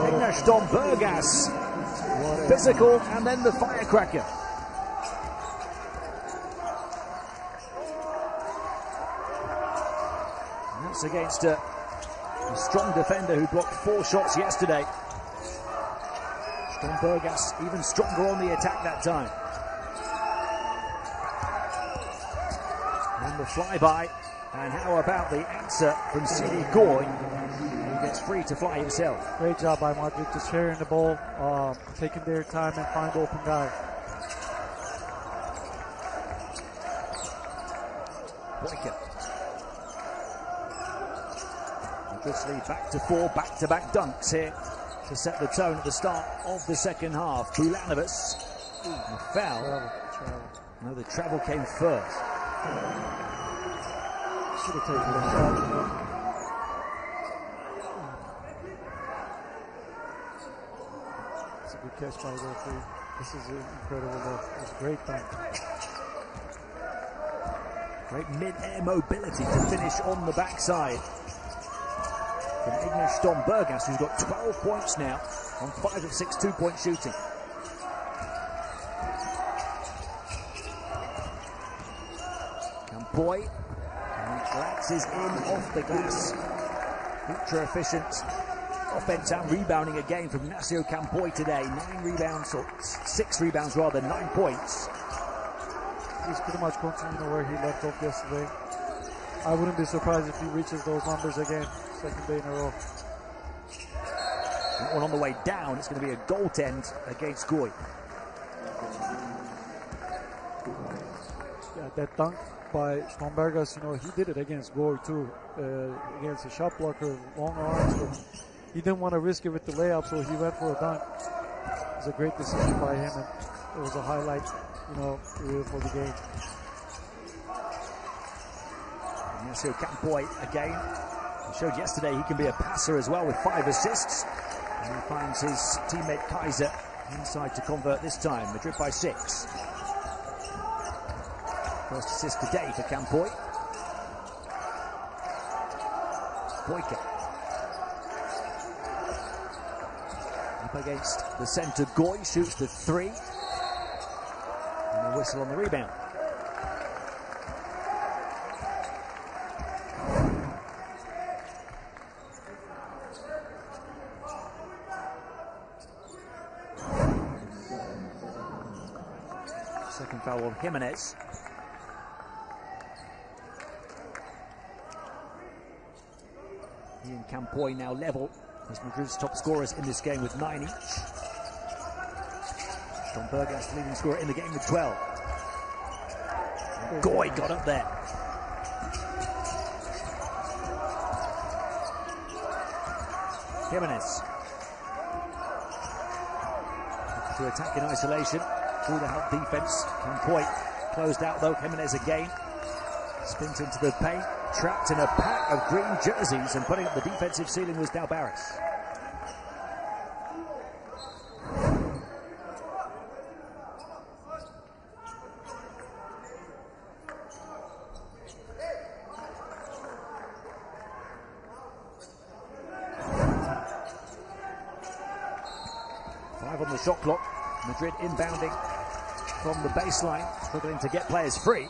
S1: Ignash Stombergas, physical, and then the firecracker. And that's against a strong defender who blocked 4 shots yesterday. Stombergas even stronger on the attack that time. And the flyby. And how about the answer from Sidi Goy, who gets free to fly himself.
S2: Great job by Madrid, just sharing the ball, taking their time and find the open guy.
S1: Boyka. Madrid's lead back to 4, back-to-back dunks here to set the tone at the start of the second half. Bulanovas, the foul.
S2: Travel.
S1: No, the travel came first.
S2: Should have taken the shot. It's a good catch by the referee. This is incredible though. It's a great thing.
S1: Great mid-air mobility to finish on the backside from Ignash Stombergas, who's got 12 points now on 5 of 6 2-point shooting. Campoy glances in off the glass. Ultra efficient offense and rebounding again from Ignacio Campoy today. 9 rebounds, or 6 rebounds rather, 9 points.
S2: he's pretty much continuing where he left off yesterday. I wouldn't be surprised if he reaches those numbers again, second day in a row.
S1: That one on the way down, it's going to be a goaltend against Goy.
S2: Yeah, that dunk by Stombergas, he did it against Goy too, against a shot blocker, long arms, but he didn't want to risk it with the layup, so he went for a dunk. It was a great decision by him, and it was a highlight, really for the game.
S1: Ignacio Campoy again. He showed yesterday he can be a passer as well with 5 assists. And he finds his teammate Kaiser inside to convert this time. Madrid by 6. First assist today for Campoy. Boyka. Up against the centre, Goy shoots the 3. And a whistle on the rebound. Second foul on Jimenez. He and Campoy now level as Madrid's top scorers in this game with 9 each. Stombergas, the leading scorer in the game with 12. Goy got up there. Jimenez. To attack in isolation. Through the help defense. Campoy closed out though. Jimenez again. Spins into the paint. Trapped in a pack of green jerseys, and putting up the defensive ceiling was Dal Barris. Five on the shot clock. Madrid inbounding from the baseline, struggling to get players free.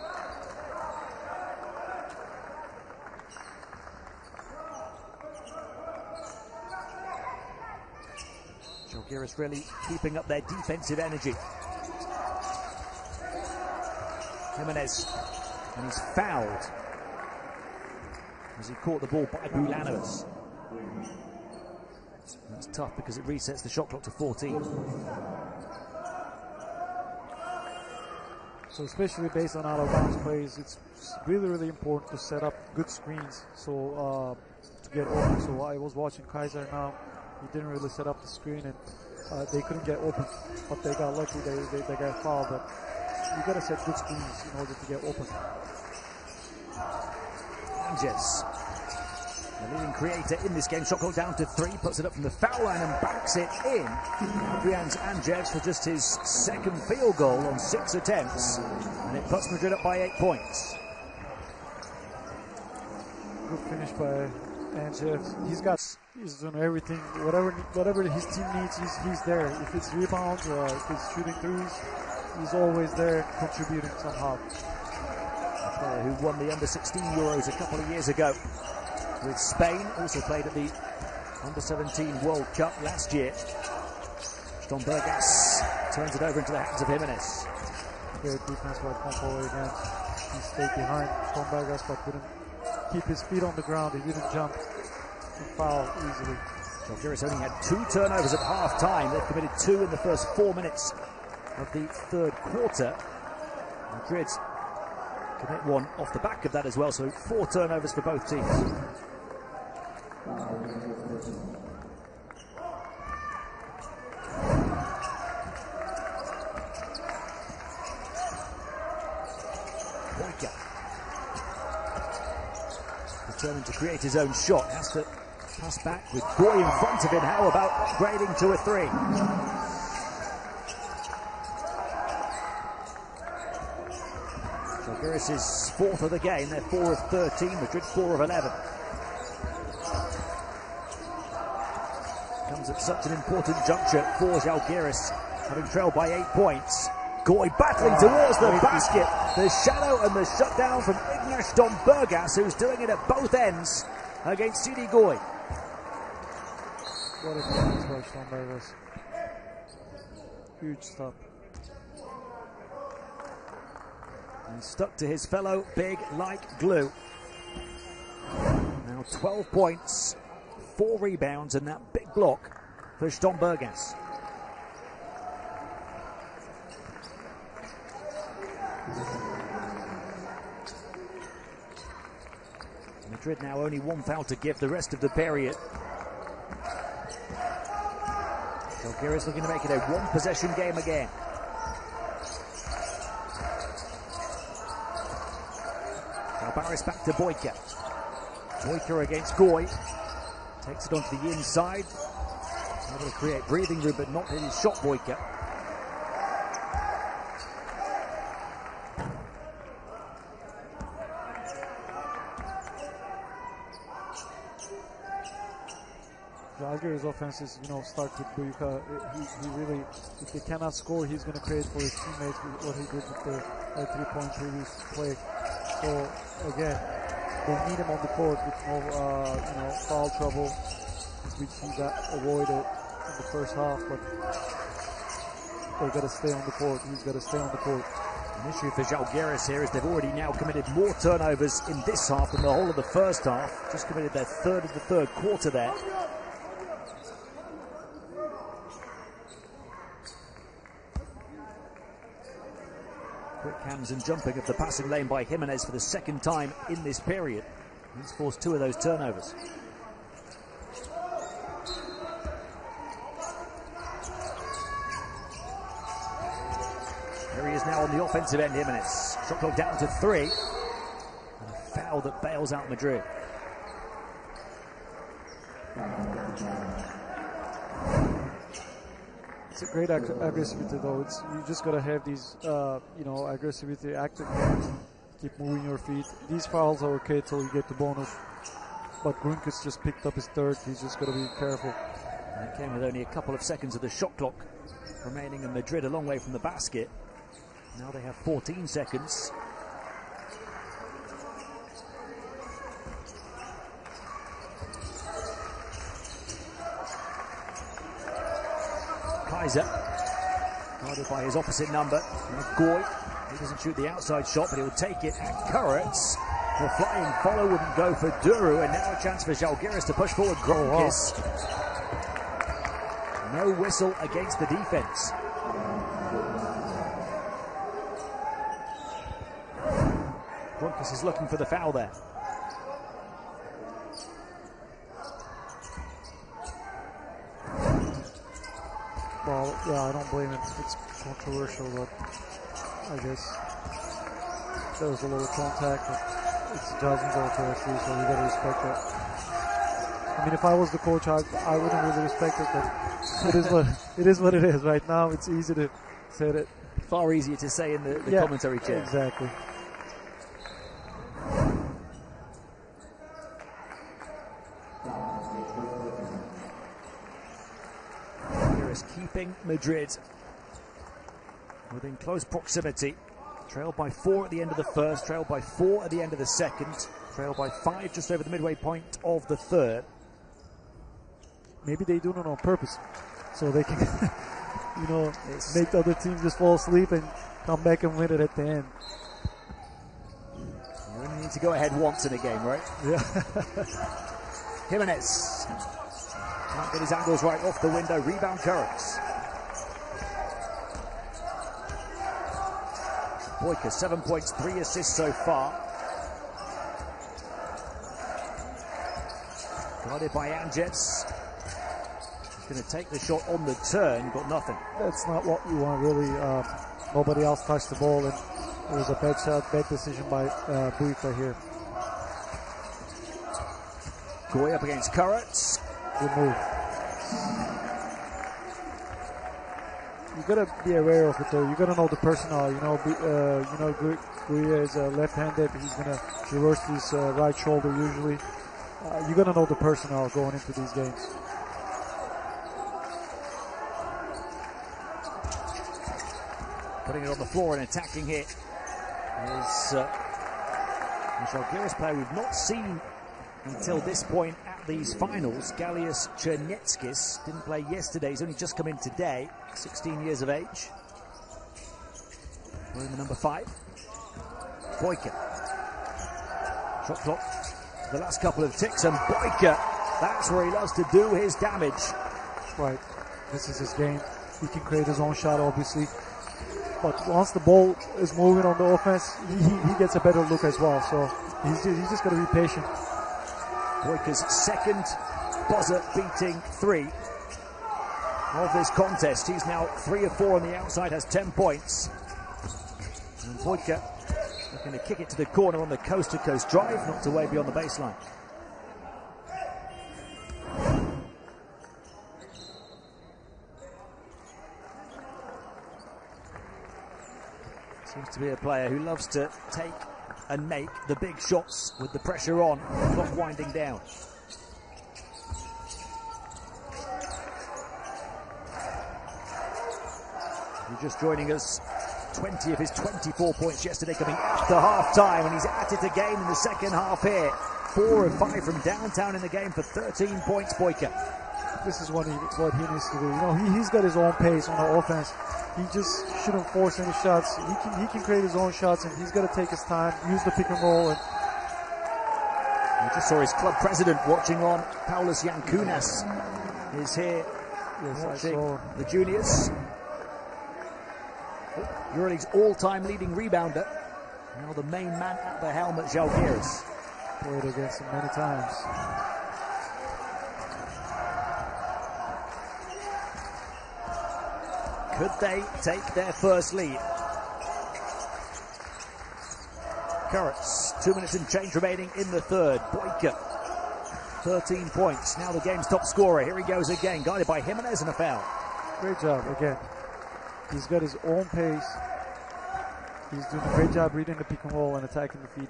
S1: Zalgiris really keeping up their defensive energy. Jimenez, and he's fouled as he caught the ball by Bulanovas. That's tough because it resets the shot clock to 14.
S2: So especially based on out-of-bounds plays, it's really, really important to set up good screens so to get open. So I was watching Kaiser now. He didn't really set up the screen, and they couldn't get open. But they got lucky. They got fouled. But you got to set good screens in order to get open.
S1: Anges, the leading creator in this game, shot clock down to 3, puts it up from the foul line and backs it in. Adrian's Anges for just his second field goal on 6 attempts, and it puts Madrid up by 8 points.
S2: Good finish by Anges. He's doing everything, whatever his team needs, he's there. If it's rebounds or if it's shooting threes, he's always there contributing somehow.
S1: A player who won the under-16 Euros a couple of years ago with Spain, also played at the under-17 World Cup last year. Stombergas turns it over into the hands of Jimenez.
S2: Great defense by Campoy again. He stayed behind Stombergas but couldn't keep his feet on the ground. He didn't jump and foul easily.
S1: Zalgiris only had 2 turnovers at half-time. They've committed 2 in the first 4 minutes of the third quarter. Madrid commit 1 off the back of that as well, so 4 turnovers for both teams. Boyka, determined to create his own shot, has to pass back with Goy in front of him. How about upgrading to a 3? Zalgiris is 4th of the game. They're 4 of 13. Madrid 4 of 11. Comes at such an important juncture for Zalgiris, having trailed by 8 points. Goy battling towards the basket. The shadow and the shutdown from Ignacio Stombergas, who's doing it at both ends against Sidi Goy.
S2: What a defense by Stombergas. Huge stop.
S1: And stuck to his fellow big like glue. Now 12 points, 4 rebounds, and that big block for Stombergas. Madrid now only 1 foul to give the rest of the period. Zalgiris looking to make it a 1-possession game again. Barris back to Boyka. Boyka against Goy. Takes it onto the inside. Able to create breathing room, but not hit his shot, Boyka.
S2: Zalgiris' offense is, start with Boyka. He really, if they cannot score, he's going to create for his teammates what he did with the 3-point previous play. So again, they need him on the court with no, foul trouble, which he got avoided in the first half. But they got to stay on the court. He's got to stay on the court.
S1: An issue for Zalgiris here is they've already now committed more turnovers in this half than the whole of the first half. Just committed their third of the third quarter there. Quick hands and jumping of the passing lane by Jimenez for the second time in this period. He's forced 2 of those turnovers. Here he is now on the offensive end, Jimenez. Shot clock down to 3. And a foul that bails out Madrid.
S2: It's a great aggressivity, though. You just gotta have these, aggressivity, active hands, keep moving your feet. These fouls are okay till you get the bonus. But Grunkus just picked up his third. He's just gotta be careful.
S1: And it came with only a couple of seconds of the shot clock remaining in Madrid, a long way from the basket. Now they have 14 seconds. Kaiser, guarded by his opposite number, Goy. He doesn't shoot the outside shot, but he'll take it at Kurtz. The flying follow wouldn't go for Duru, and now a chance for Zalgiris to push forward Gronkis. No whistle against the defense. Gronkis is looking for the foul there.
S2: Well, yeah, I don't blame him. It's controversial, but I guess there was a little contact, but it doesn't go to referee, so we gotta respect that. I mean, if I was the coach, I wouldn't really respect it, but it is what it is. Right now, it's easy to say that.
S1: Far easier to say in the commentary chair.
S2: Exactly.
S1: Keeping Madrid within close proximity. Trailed by 4 at the end of the first, trailed by 4 at the end of the second, trailed by 5 just over the midway point of the third.
S2: Maybe they do it on purpose, so they can, make the other team just fall asleep and come back and win it at the end.
S1: You only need to go ahead once in a game, right?
S2: Yeah.
S1: Jimenez can't get his angles right off the window. Rebound Kurtz. Boyka, 7 points, 3 assists so far. Guarded by ANGT. He's going to take the shot on the turn, got nothing.
S2: That's not what you want, really. Nobody else touched the ball, and it was a bad shot, bad decision by Boyka here.
S1: Goy up against Kurtz.
S2: Good move. You gotta be aware of it, though. You gotta know the personnel. Guia is left-handed. He's gonna reverse his right shoulder usually. You gotta know the personnel going into these games.
S1: Putting it on the floor and attacking hit is a Zalgiris player we've not seen until this point at these finals. Galius Chernetskis didn't play yesterday. He's only just come in today, 16 years of age. Wearing the number 5. Boyka. Shot clock, the last couple of ticks, and Boyka, that's where he loves to do his damage.
S2: Right, this is his game. He can create his own shot, obviously. But once the ball is moving on the offense, he gets a better look as well. So he's just got to be patient.
S1: Boyka's second buzzer-beating three of this contest. He's now 3 of 4 on the outside, has 10 points. And Boyka looking to kick it to the corner on the coast-to-coast drive, knocked away beyond the baseline. Seems to be a player who loves to take and make the big shots with the pressure on, the clock winding down. If you're just joining us, 20 of his 24 points yesterday coming after half-time, and he's at it again in the second half here. 4 of 5 from downtown in the game for 13 points, Boyka.
S2: This is what he needs to do. You know, he's got his own pace on the offense. He just shouldn't force any shots. He can create his own shots, and he's got to take his time, use the pick and roll. And
S1: we just saw his club president watching on. Paulus Yankunas is here watching the juniors. Euroleague's all-time leading rebounder. Now the main man at the helm at Zalgiris.
S2: Played against him many times.
S1: Could they take their first lead? Currents, 2 minutes and change remaining in the third. Boyka, 13 points. Now the game's top scorer. Here he goes again, guided by Jimenez, and a foul.
S2: Great job again. He's got his own pace. He's doing a great job reading the pick and roll and attacking the feed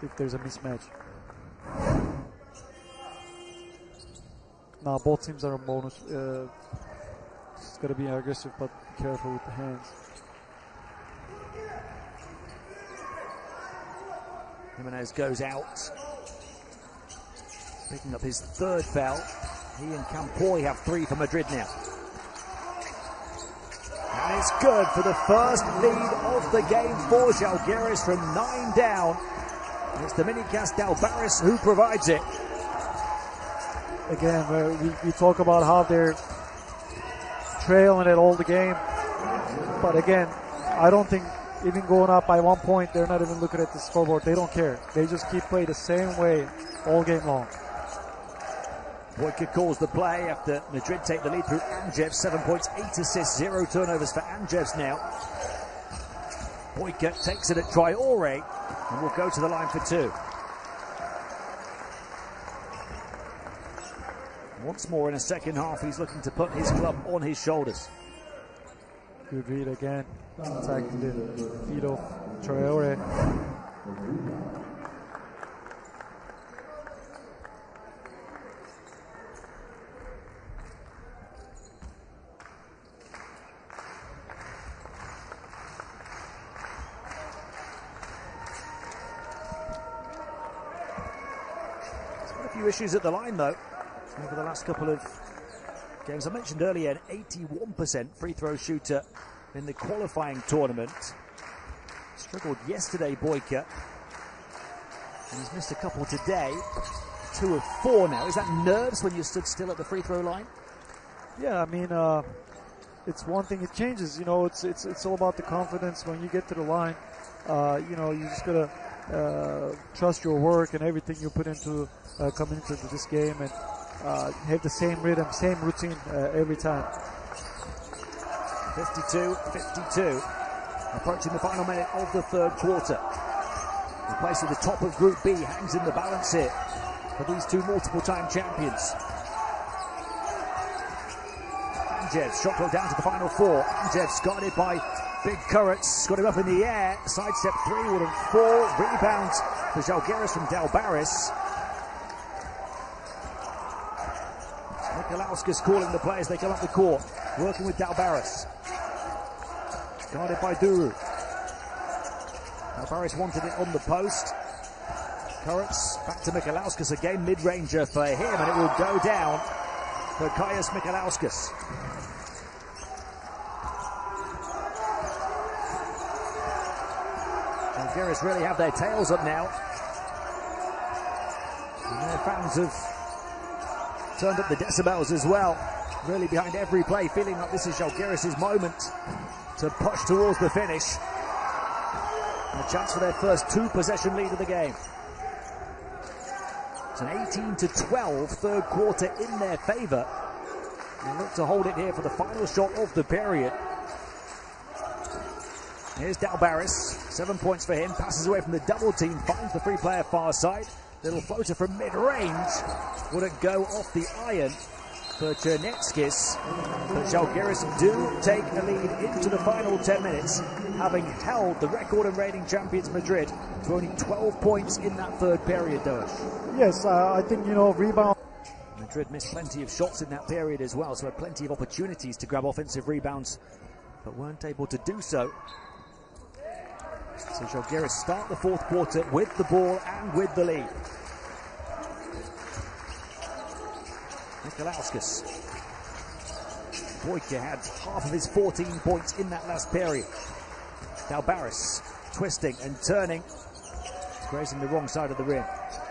S2: if there's a mismatch. Now both teams are on bonus. It's got to be aggressive, but be careful with the hands.
S1: Jimenez goes out, picking up his third foul. He and Campoy have 3 for Madrid now. And it's good for the first lead of the game for Zalgiris from 9 down. It's Dominicas Dalbaris who provides it.
S2: Again, we talk about how they're trailing it all the game. But again, I don't think even going up by 1 point, they're not even looking at the scoreboard. They don't care. They just keep playing the same way all game long.
S1: Boyka calls the play after Madrid take the lead through Angev. 7 points, 8 assists, 0 turnovers for Angevs now. Boyka takes it at Traore and will go to the line for 2. Once more in a second half, he's looking to put his club on his shoulders.
S2: Good read again, attacking the feet of Traore.
S1: A few issues at the line though over the last couple of games. I mentioned earlier an 81% free throw shooter in the qualifying tournament. Struggled yesterday, Boyka, and he's missed a couple today. 2 of 4 now. Is that nerves when you stood still at the free throw line?
S2: Yeah, I mean, it's one thing. It changes. You know, it's all about the confidence when you get to the line. You know, you just gotta trust your work and everything you put into coming into this game, and have the same rhythm, same routine every time.
S1: 52-52, approaching the final minute of the third quarter. The place at the top of Group B hangs in the balance here for these two multiple-time champions. Angevs, shot clock down to the final 4. Angevs guarded by Big Currents, got him up in the air. Sidestep 3 would have 4 rebounds for Zalgiris from Dalbaris. Mikalauskas calling the play as they come up the court, working with Dalbaris. Guarded by Duru. Dalbaris wanted it on the post. Currents back to Mikalauskas again, mid-ranger for him, and it will go down for Kaius Mikalauskas. Zalgiris really have their tails up now. And their fans have turned up the decibels as well. Really behind every play, feeling like this is Zalgiris' moment to push towards the finish. And a chance for their first 2-possession lead of the game. It's an 18-12 third quarter in their favour. They look to hold it here for the final shot of the period. Here's Zalgiris, 7 points for him, passes away from the double team, finds the free player far side. Little floater from mid-range, wouldn't go off the iron for Chernetskis. But Zalgiris do take a lead into the final 10 minutes, having held the record and reigning champions Madrid to only 12 points in that third period, though.
S2: Yes, I think, rebound.
S1: Madrid missed plenty of shots in that period as well, so had plenty of opportunities to grab offensive rebounds, but weren't able to do so. So Zalgiris start the fourth quarter with the ball and with the lead. Nikolauskas. Boyka had half of his 14 points in that last period. Zalgiris twisting and turning, grazing the wrong side of the rim.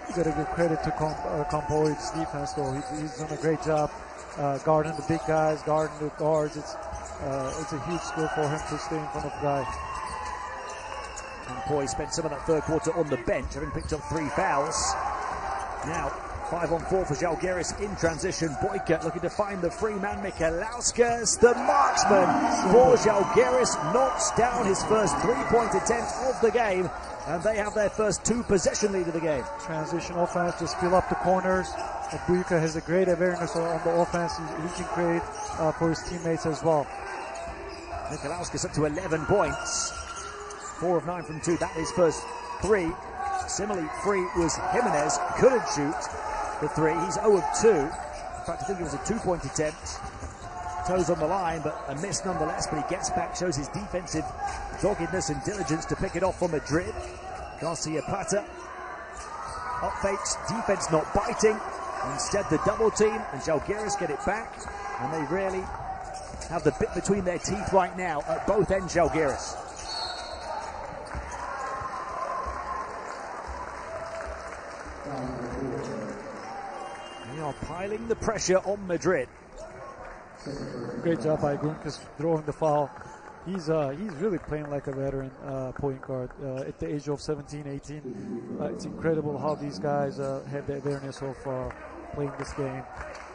S2: You got to give credit to Campo's defense, though. He's done a great job guarding the big guys, guarding the guards. It's a huge skill for him to stay in front of the guy.
S1: Campo spent some of that third quarter on the bench, having picked up 3 fouls. Now 5-on-4 for Zalgiris in transition. Boyka looking to find the free man. Nikolauskas, the marksman for Zalgiris, knocks down his first 3-point attempt of the game, and they have their first 2-possession lead of the game.
S2: Transition offense, just fill up the corners. Boyka has a great awareness on the offense. He can create for his teammates as well.
S1: Nikolauskas up to 11 points. 4 of 9 from 2. That is first 3. Similarly, free was Jimenez. Couldn't shoot the 3. He's 0 of 2. In fact, I think it was a 2-point attempt. Toes on the line, but a miss nonetheless. But he gets back, shows his defensive doggedness and diligence to pick it off for Madrid. Garcia Plata up fakes, defense not biting. Instead, the double team, and Zalgiris get it back. And they really have the bit between their teeth right now at both ends, Zalgiris. They are piling the pressure on Madrid.
S2: Great job by Gunkas throwing the foul. He's really playing like a veteran point guard at the age of 17, 18. It's incredible how these guys have the awareness of playing this game,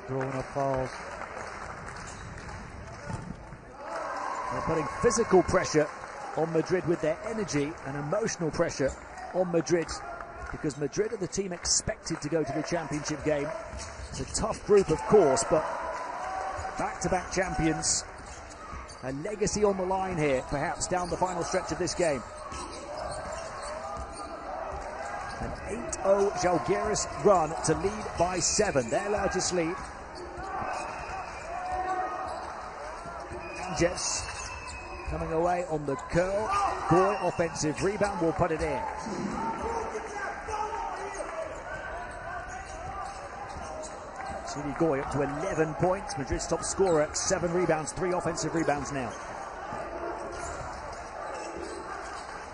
S2: throwing up fouls.
S1: They're putting physical pressure on Madrid with their energy, and emotional pressure on Madrid, because Madrid are the team expected to go to the championship game. It's a tough group, of course, but back-to-back champions. A legacy on the line here, perhaps, down the final stretch of this game. An 8-0 Zalgiris run to lead by 7, their largest lead. Jets coming away on the curl. Goy, offensive rebound, will put it in. Sidi Goy up to 11 points. Madrid's top scorer, 7 rebounds, 3 offensive rebounds now.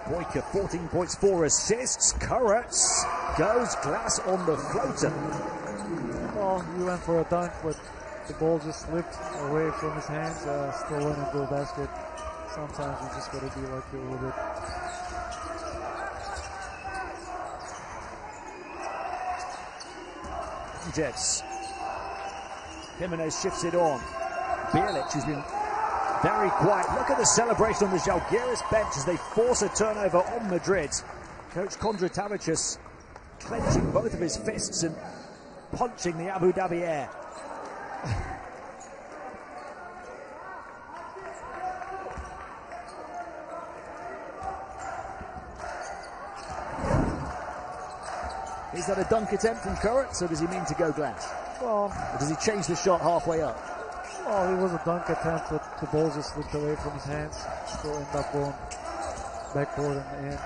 S1: Boyka, 14 points, 4 assists. Kurtz goes glass on the floater.
S2: Well, he went for a dunk, but the ball just slipped away from his hands. Still went into the basket. Sometimes you just got to be lucky a little bit.
S1: Jets. Jimenez shifts it on. Bjelic has been very quiet. Look at the celebration on the Zalgiris bench as they force a turnover on Madrid. Coach Kondratavicius clenching both of his fists and punching the Abu Dhabi air. Is that a dunk attempt from Kurtz, or does he mean to go glass?
S2: Well,
S1: or does he change the shot halfway up?
S2: Well, it was a dunk attempt, but the ball just slipped away from his hands. Still end up going backboard in the end.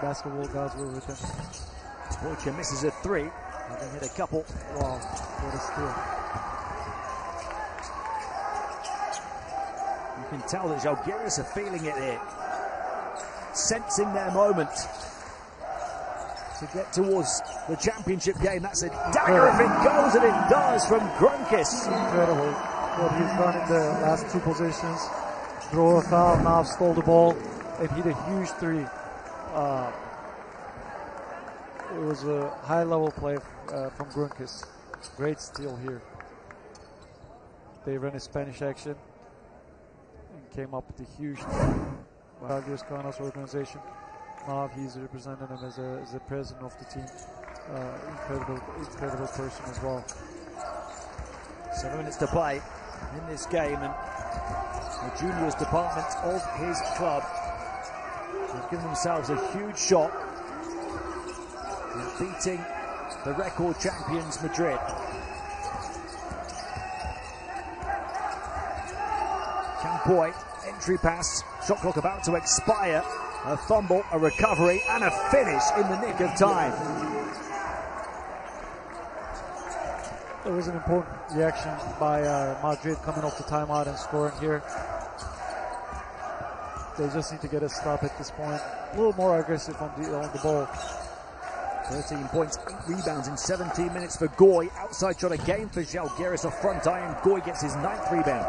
S2: Basketball gods were with him.
S1: Boyka misses a 3. Having hit a couple.
S2: Wow, what a steal.
S1: You can tell that Zalgiris are feeling it here. sensing their moment to get towards the championship game. That's a dagger if it goes, and it does from Grunkis.
S2: Incredible what he's done in the last two positions. Draw a foul, now stole the ball, and hit a huge three. It was a high-level play from Grunkis. Great steal here. They ran a Spanish action and came up with a huge Zalgiris organization. Now he's representing them as a president of the team. Incredible person as well.
S1: 7 minutes to play in this game, and the juniors department of his club have given themselves a huge shot in beating the record champions Madrid. Campoy, entry pass, shot clock about to expire. A fumble, a recovery, and a finish in the nick of time.
S2: It was an important reaction by Madrid coming off the timeout and scoring here. They just need to get a stop at this point. A little more aggressive on the ball.
S1: 13 points, 8 rebounds in 17 minutes for Goy. Outside shot again for Zalgiris off front iron. Goy gets his 9th rebound.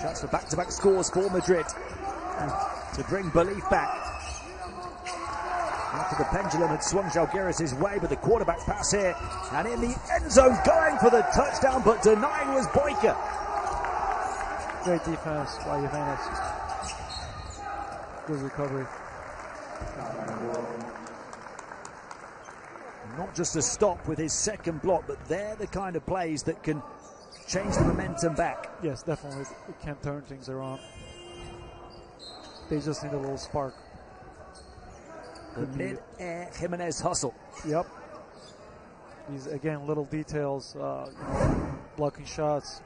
S1: Chance for back-to-back scores for Madrid to bring belief back. After the pendulum had swung Zalgiris' way, but the quarterback pass here, and in the end zone going for the touchdown, but denying was Boyka.
S2: Great defense by Jimenez. Good recovery.
S1: Not just a stop with his second block, but they're the kind of plays that can change the momentum back.
S2: Yes, definitely. It can turn things around. They just need a little spark.
S1: The mid-air Jimenez hustle.
S2: Yep. These, again, little details, blocking shots,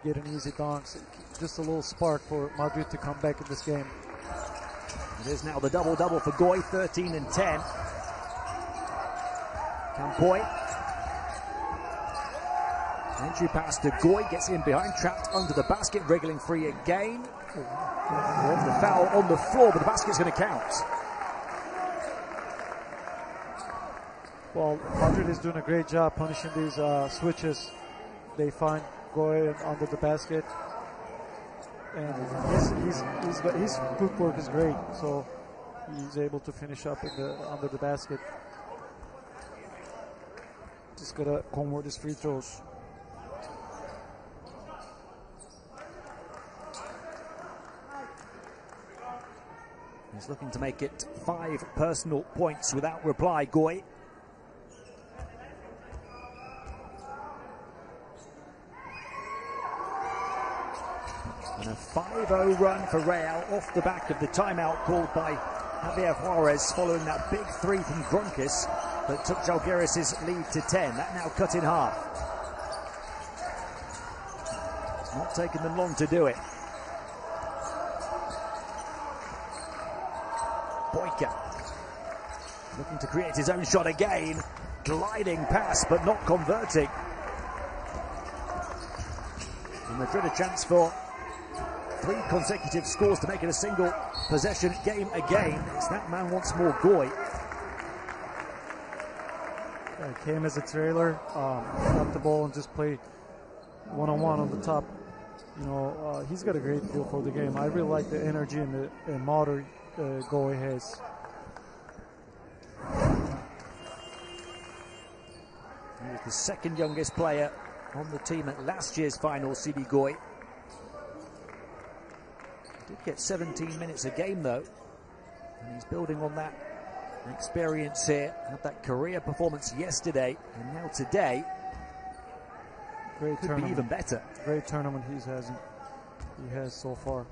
S2: getting easy dunks. Just a little spark for Madrid to come back in this game.
S1: It is now the double-double for Goy, 13 and 10. Campoy. Entry pass to Goy, gets in behind, trapped under the basket, wriggling free again. The foul on the floor, but the basket's going to count.
S2: Well, Madrid is doing a great job punishing these switches. They find Goy under the basket, and his footwork is great, so he's able to finish up under the basket. Just gotta convert his free throws.
S1: He's looking to make it 5 personal points without reply, Goy. And a 5-0 run for Real off the back of the timeout called by Javier Juarez following that big 3 from Grunkis that took Zalgiris' lead to 10. That now cut in half. It's not taken them long to do it. Boyka looking to create his own shot again. Gliding pass, but not converting. And Madrid a chance for 3 consecutive scores to make it a single possession game again. It's that man once more, Goy.
S2: Came as a trailer, got the ball and just play one-on-one on the top. You know, he's got a great feel for the game. I really like the energy and the motor Goy has.
S1: He was the second youngest player on the team at last year's final, CD Goy. He did get 17 minutes a game though, and he's building on that experience here. Had that career performance yesterday, and now today
S2: Great
S1: could
S2: tournament.
S1: be even better.
S2: Great tournament he has so far.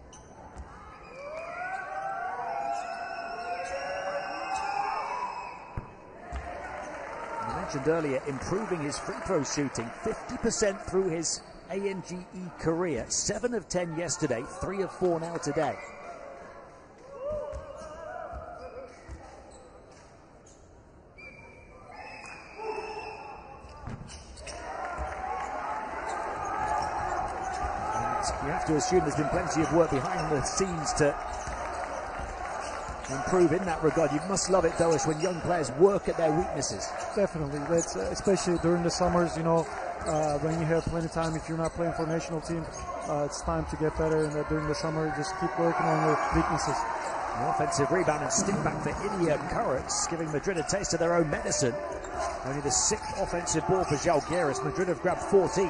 S1: I mentioned earlier improving his free throw shooting, 50% through his ANGT career, 7 of 10 yesterday, 3 of 4 now today. And you have to assume there's been plenty of work behind the scenes to improve in that regard. You must love it, though, when young players work at their weaknesses.
S2: Definitely. That's especially during the summers, you know, when you have plenty of time. If you're not playing for a national team, it's time to get better. And during the summer, just keep working on your weaknesses.
S1: An offensive rebound and stick back for Ilia Kurits, giving Madrid a taste of their own medicine. Only the 6th offensive ball for Zalgiris. Madrid have grabbed 14.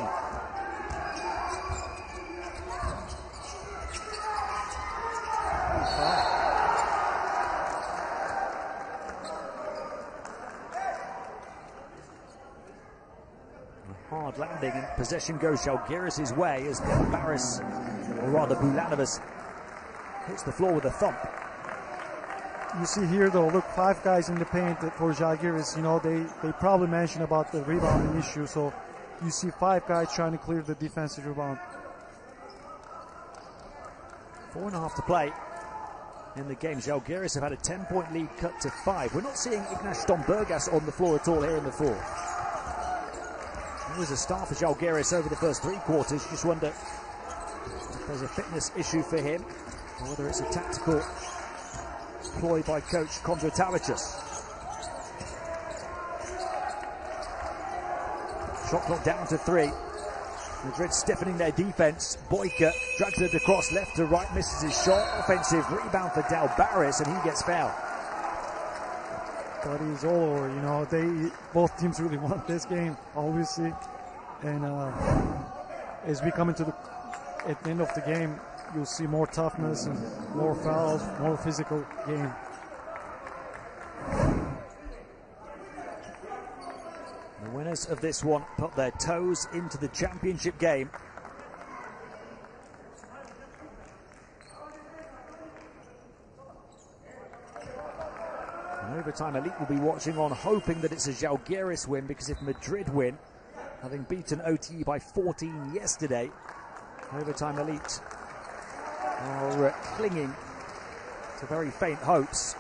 S1: Hard landing, and possession goes Zalgiris' way as Barris, or rather Bulanovas, hits the floor with a thump.
S2: You see here, though, look, 5 guys in the paint for Zalgiris. You know, they probably mentioned about the rebounding issue, so you see 5 guys trying to clear the defensive rebound.
S1: 4.5 to play in the game. Zalgiris have had a 10-point lead cut to 5. We're not seeing Ignace Stombergas on the floor at all here in the 4th. It was a start for Zalgiris over the first 3 quarters. You just wonder if there's a fitness issue for him, or whether it's a tactical ploy by coach Kondratavicius. Shot clock down to 3. Madrid stiffening their defense. Boyka drags it across left to right, misses his shot. Offensive rebound for Del Barris, and he gets fouled.
S2: But he's all over, you know. Both teams really want this game, obviously. And as we come into at the end of the game, you'll see more toughness and more fouls, more physical game.
S1: The winners of this one put their toes into the championship game. In overtime, Elite will be watching on, hoping that it's a Zalgiris win, because if Madrid win, having beaten OTE by 14 yesterday, overtime Elite are clinging to very faint hopes,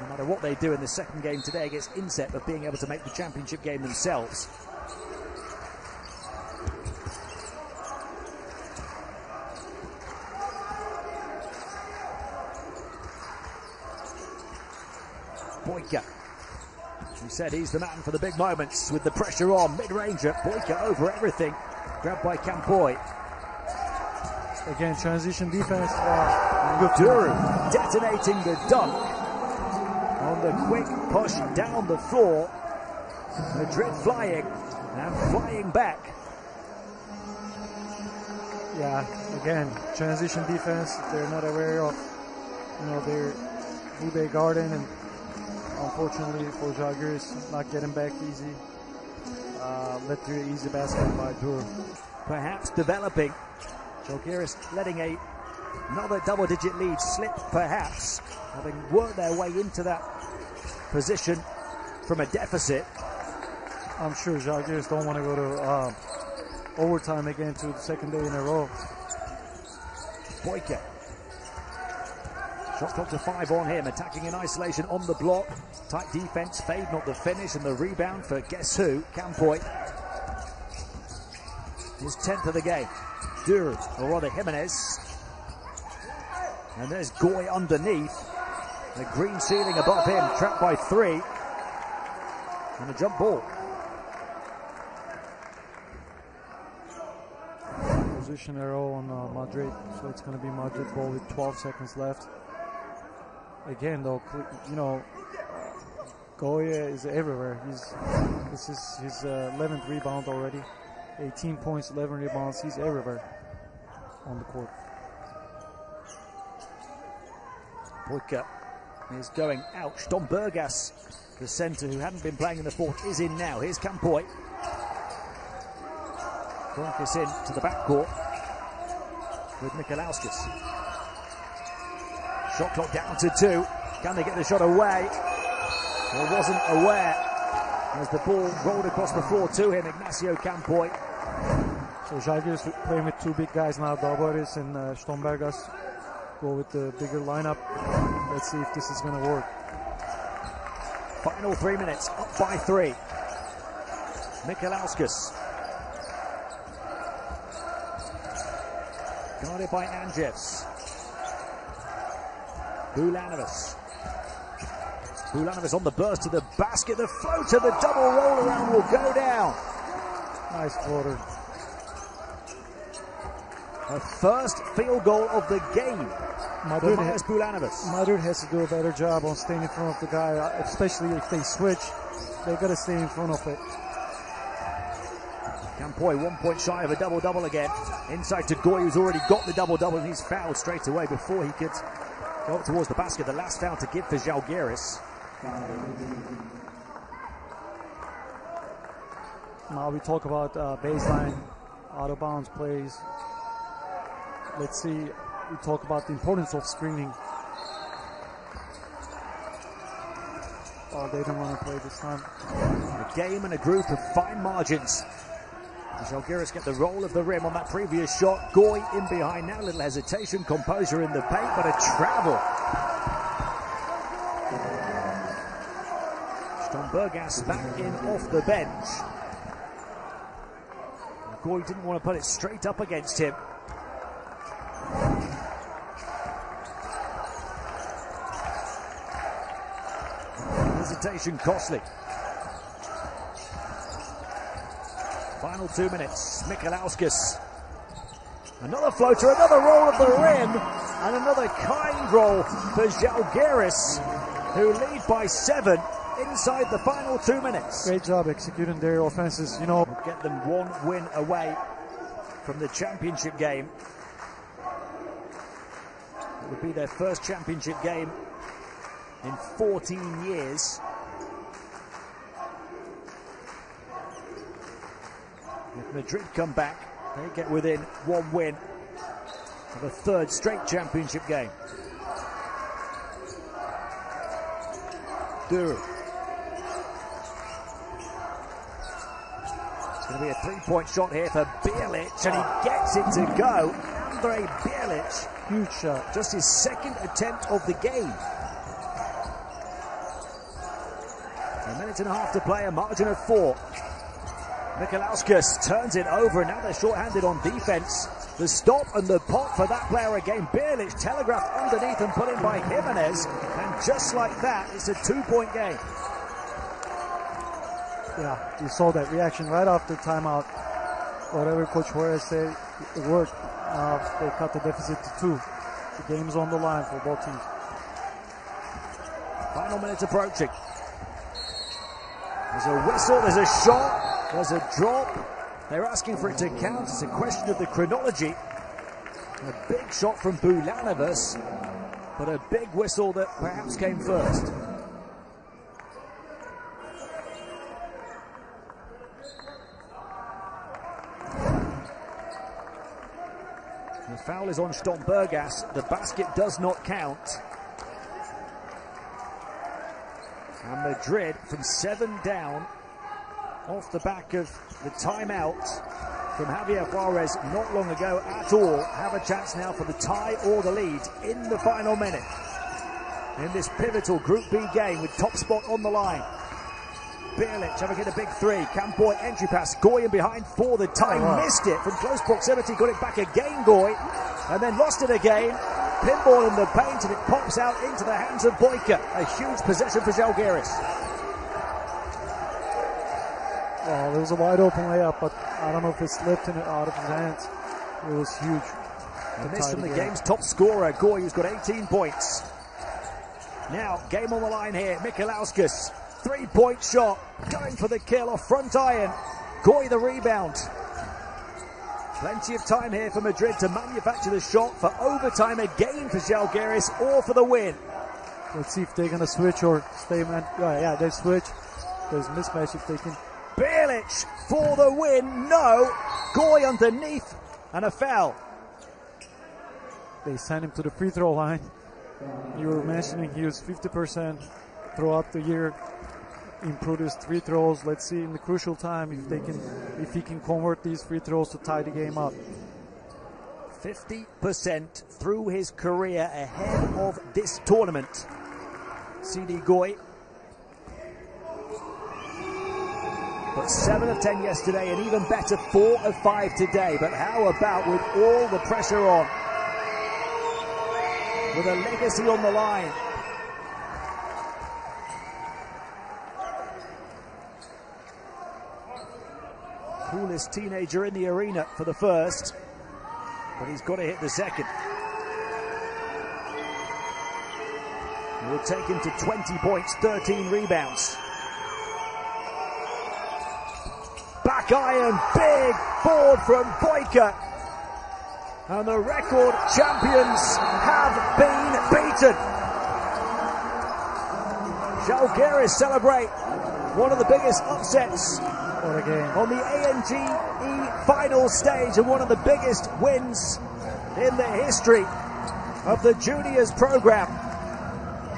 S1: no matter what they do in the second game today against Inset, of being able to make the championship game themselves. Boyka. We said he's the man for the big moments with the pressure on. Mid-ranger, Boyka over everything. Grabbed by Campoy.
S2: Again, transition defense.
S1: Duru detonating the dunk on the quick push down the floor. Madrid flying and flying back.
S2: Yeah, again, transition defense. They're not aware of, you know, who they guarding, and unfortunately for Zalgiris, not getting back easy. Led to an easy basket by Duru.
S1: Perhaps developing. Zalgiris letting another double-digit lead slip, perhaps, having worked their way into that position from a deficit.
S2: I'm sure Zalgiris don't want to go to overtime again to the second day in a row.
S1: Boyka. Shot clock to 5 on him, attacking in isolation on the block. Tight defense, fade, not the finish, and the rebound for guess who? Campoy. His 10th of the game. Duru, or rather Jimenez. And there's Goy underneath. The green ceiling above him, trapped by 3. And a jump ball.
S2: Position arrow on Madrid, so it's going to be Madrid ball with 12 seconds left. Again, though, you know, Goya is everywhere. This is his 11th rebound already. 18 points, 11 rebounds. He's everywhere on the court.
S1: Boyka is going out. Stombergas, the centre who hadn't been playing in the 4th, is in now. Here's Campoy. Broncos in to the backcourt with Mikalauskas. Shot clock down to 2. Can they get the shot away? Well, wasn't aware as the ball rolled across the floor to him, Ignacio Campoy.
S2: So Zalgiris playing with 2 big guys now, Dalbaris and Stombergas. Go with the bigger lineup. Let's see if this is going to work.
S1: Final 3 minutes, up by 3. Mikalauskas. Guarded by Angev. Bulanovas. Bulanovic on the burst to the basket. The floater, the double roll around will go down.
S2: Nice floater.
S1: A first field goal of the game. Madrid
S2: has to do a better job on staying in front of the guy, especially if they switch. They got to stay in front of it.
S1: Campoy 1 point shy of a double-double again. Inside to Goy, who's already got the double-double, and he's fouled straight away before he could go up towards the basket. The last foul to give for Zalgiris.
S2: Now we talk about baseline, out-of-bounds plays. Let's see, we talk about the importance of screening. Oh, they don't want to play this time.
S1: A game and a group of fine margins. Zalgiris get the roll of the rim on that previous shot. Goy in behind now, little hesitation, composure in the paint, but a travel. Stombergas back in off the bench. Goy didn't want to put it straight up against him. Hesitation costly. Final 2 minutes. Michalauskas. Another floater, another roll of the rim, and another kind roll for Zalgiris, who lead by 7 inside the final 2 minutes.
S2: Great job executing their offenses. You know,
S1: will get them 1 win away from the championship game. It would be their first championship game in 14 years. If Madrid come back, they get within 1 win of a 3rd straight championship game. Duru. It's going to be a 3-point shot here for Bjelic, and he gets it to go. Andre Bjelic,
S2: huge shot.
S1: Just his 2nd attempt of the game. A minute and a half to play, a margin of 4. Michalauskas turns it over, and now they're short-handed on defense. The stop and the pop for that player again. Bjelic telegraphed underneath and put in by Jimenez, and just like that, it's a 2-point game.
S2: Yeah, you saw that reaction right after timeout. Whatever Coach Juarez said, it worked. They cut the deficit to 2. The game's on the line for both teams.
S1: Final minutes approaching. There's a whistle, there's a shot. There's a drop. They're asking for it to count. It's a question of the chronology. A big shot from Bulanovic, but a big whistle that perhaps came first. The foul is on Stombergas. The basket does not count. And Madrid from 7 down, off the back of the timeout from Javier Juarez not long ago at all, have a chance now for the tie or the lead in the final minute. In this pivotal Group B game with top spot on the line. Bjelic having hit a big 3. Campoy entry pass. Goy in behind for the tie. Missed it from close proximity. Got it back again, Goy. And then lost it again. Pinball in the paint, and it pops out into the hands of Boyka. A huge possession for Zalgiris.
S2: Well, there was a wide open layup, but I don't know if it slipped in it out of his hands. It was huge.
S1: The miss from the game's top scorer, Goy, who's got 18 points. Now, game on the line here. Michalauskas, 3-point shot, going for the kill off front iron. Goy the rebound. Plenty of time here for Madrid to manufacture the shot for overtime again for Zalgiris, or for the win.
S2: Let's see if they're going to switch or stay, man. Yeah, they switch. There's a mismatch if they can.
S1: Bjelic for the win. No. Goy underneath, and a foul.
S2: They sent him to the free throw line. You were mentioning he was 50% throughout the year. Improved his free throws. Let's see in the crucial time if he can convert these free throws to tie the game up.
S1: 50% through his career ahead of this tournament. CD Goy. But 7 of 10 yesterday, and even better, 4 of 5 today. But how about with all the pressure on? With a legacy on the line. Coolest teenager in the arena for the first, but he's got to hit the second. It will take him to 20 points, 13 rebounds. Back iron, big board from Boyka. And the record champions have been beaten. Zalgiris celebrate one of the biggest upsets on the ANGT final stage and one of the biggest wins in the history of the juniors program.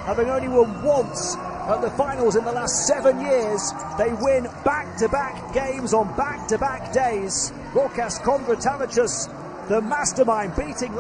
S1: Having only won once at the finals in the last 7 years, they win back-to-back games on back-to-back days. Rokas Kondratavicius, the mastermind, beating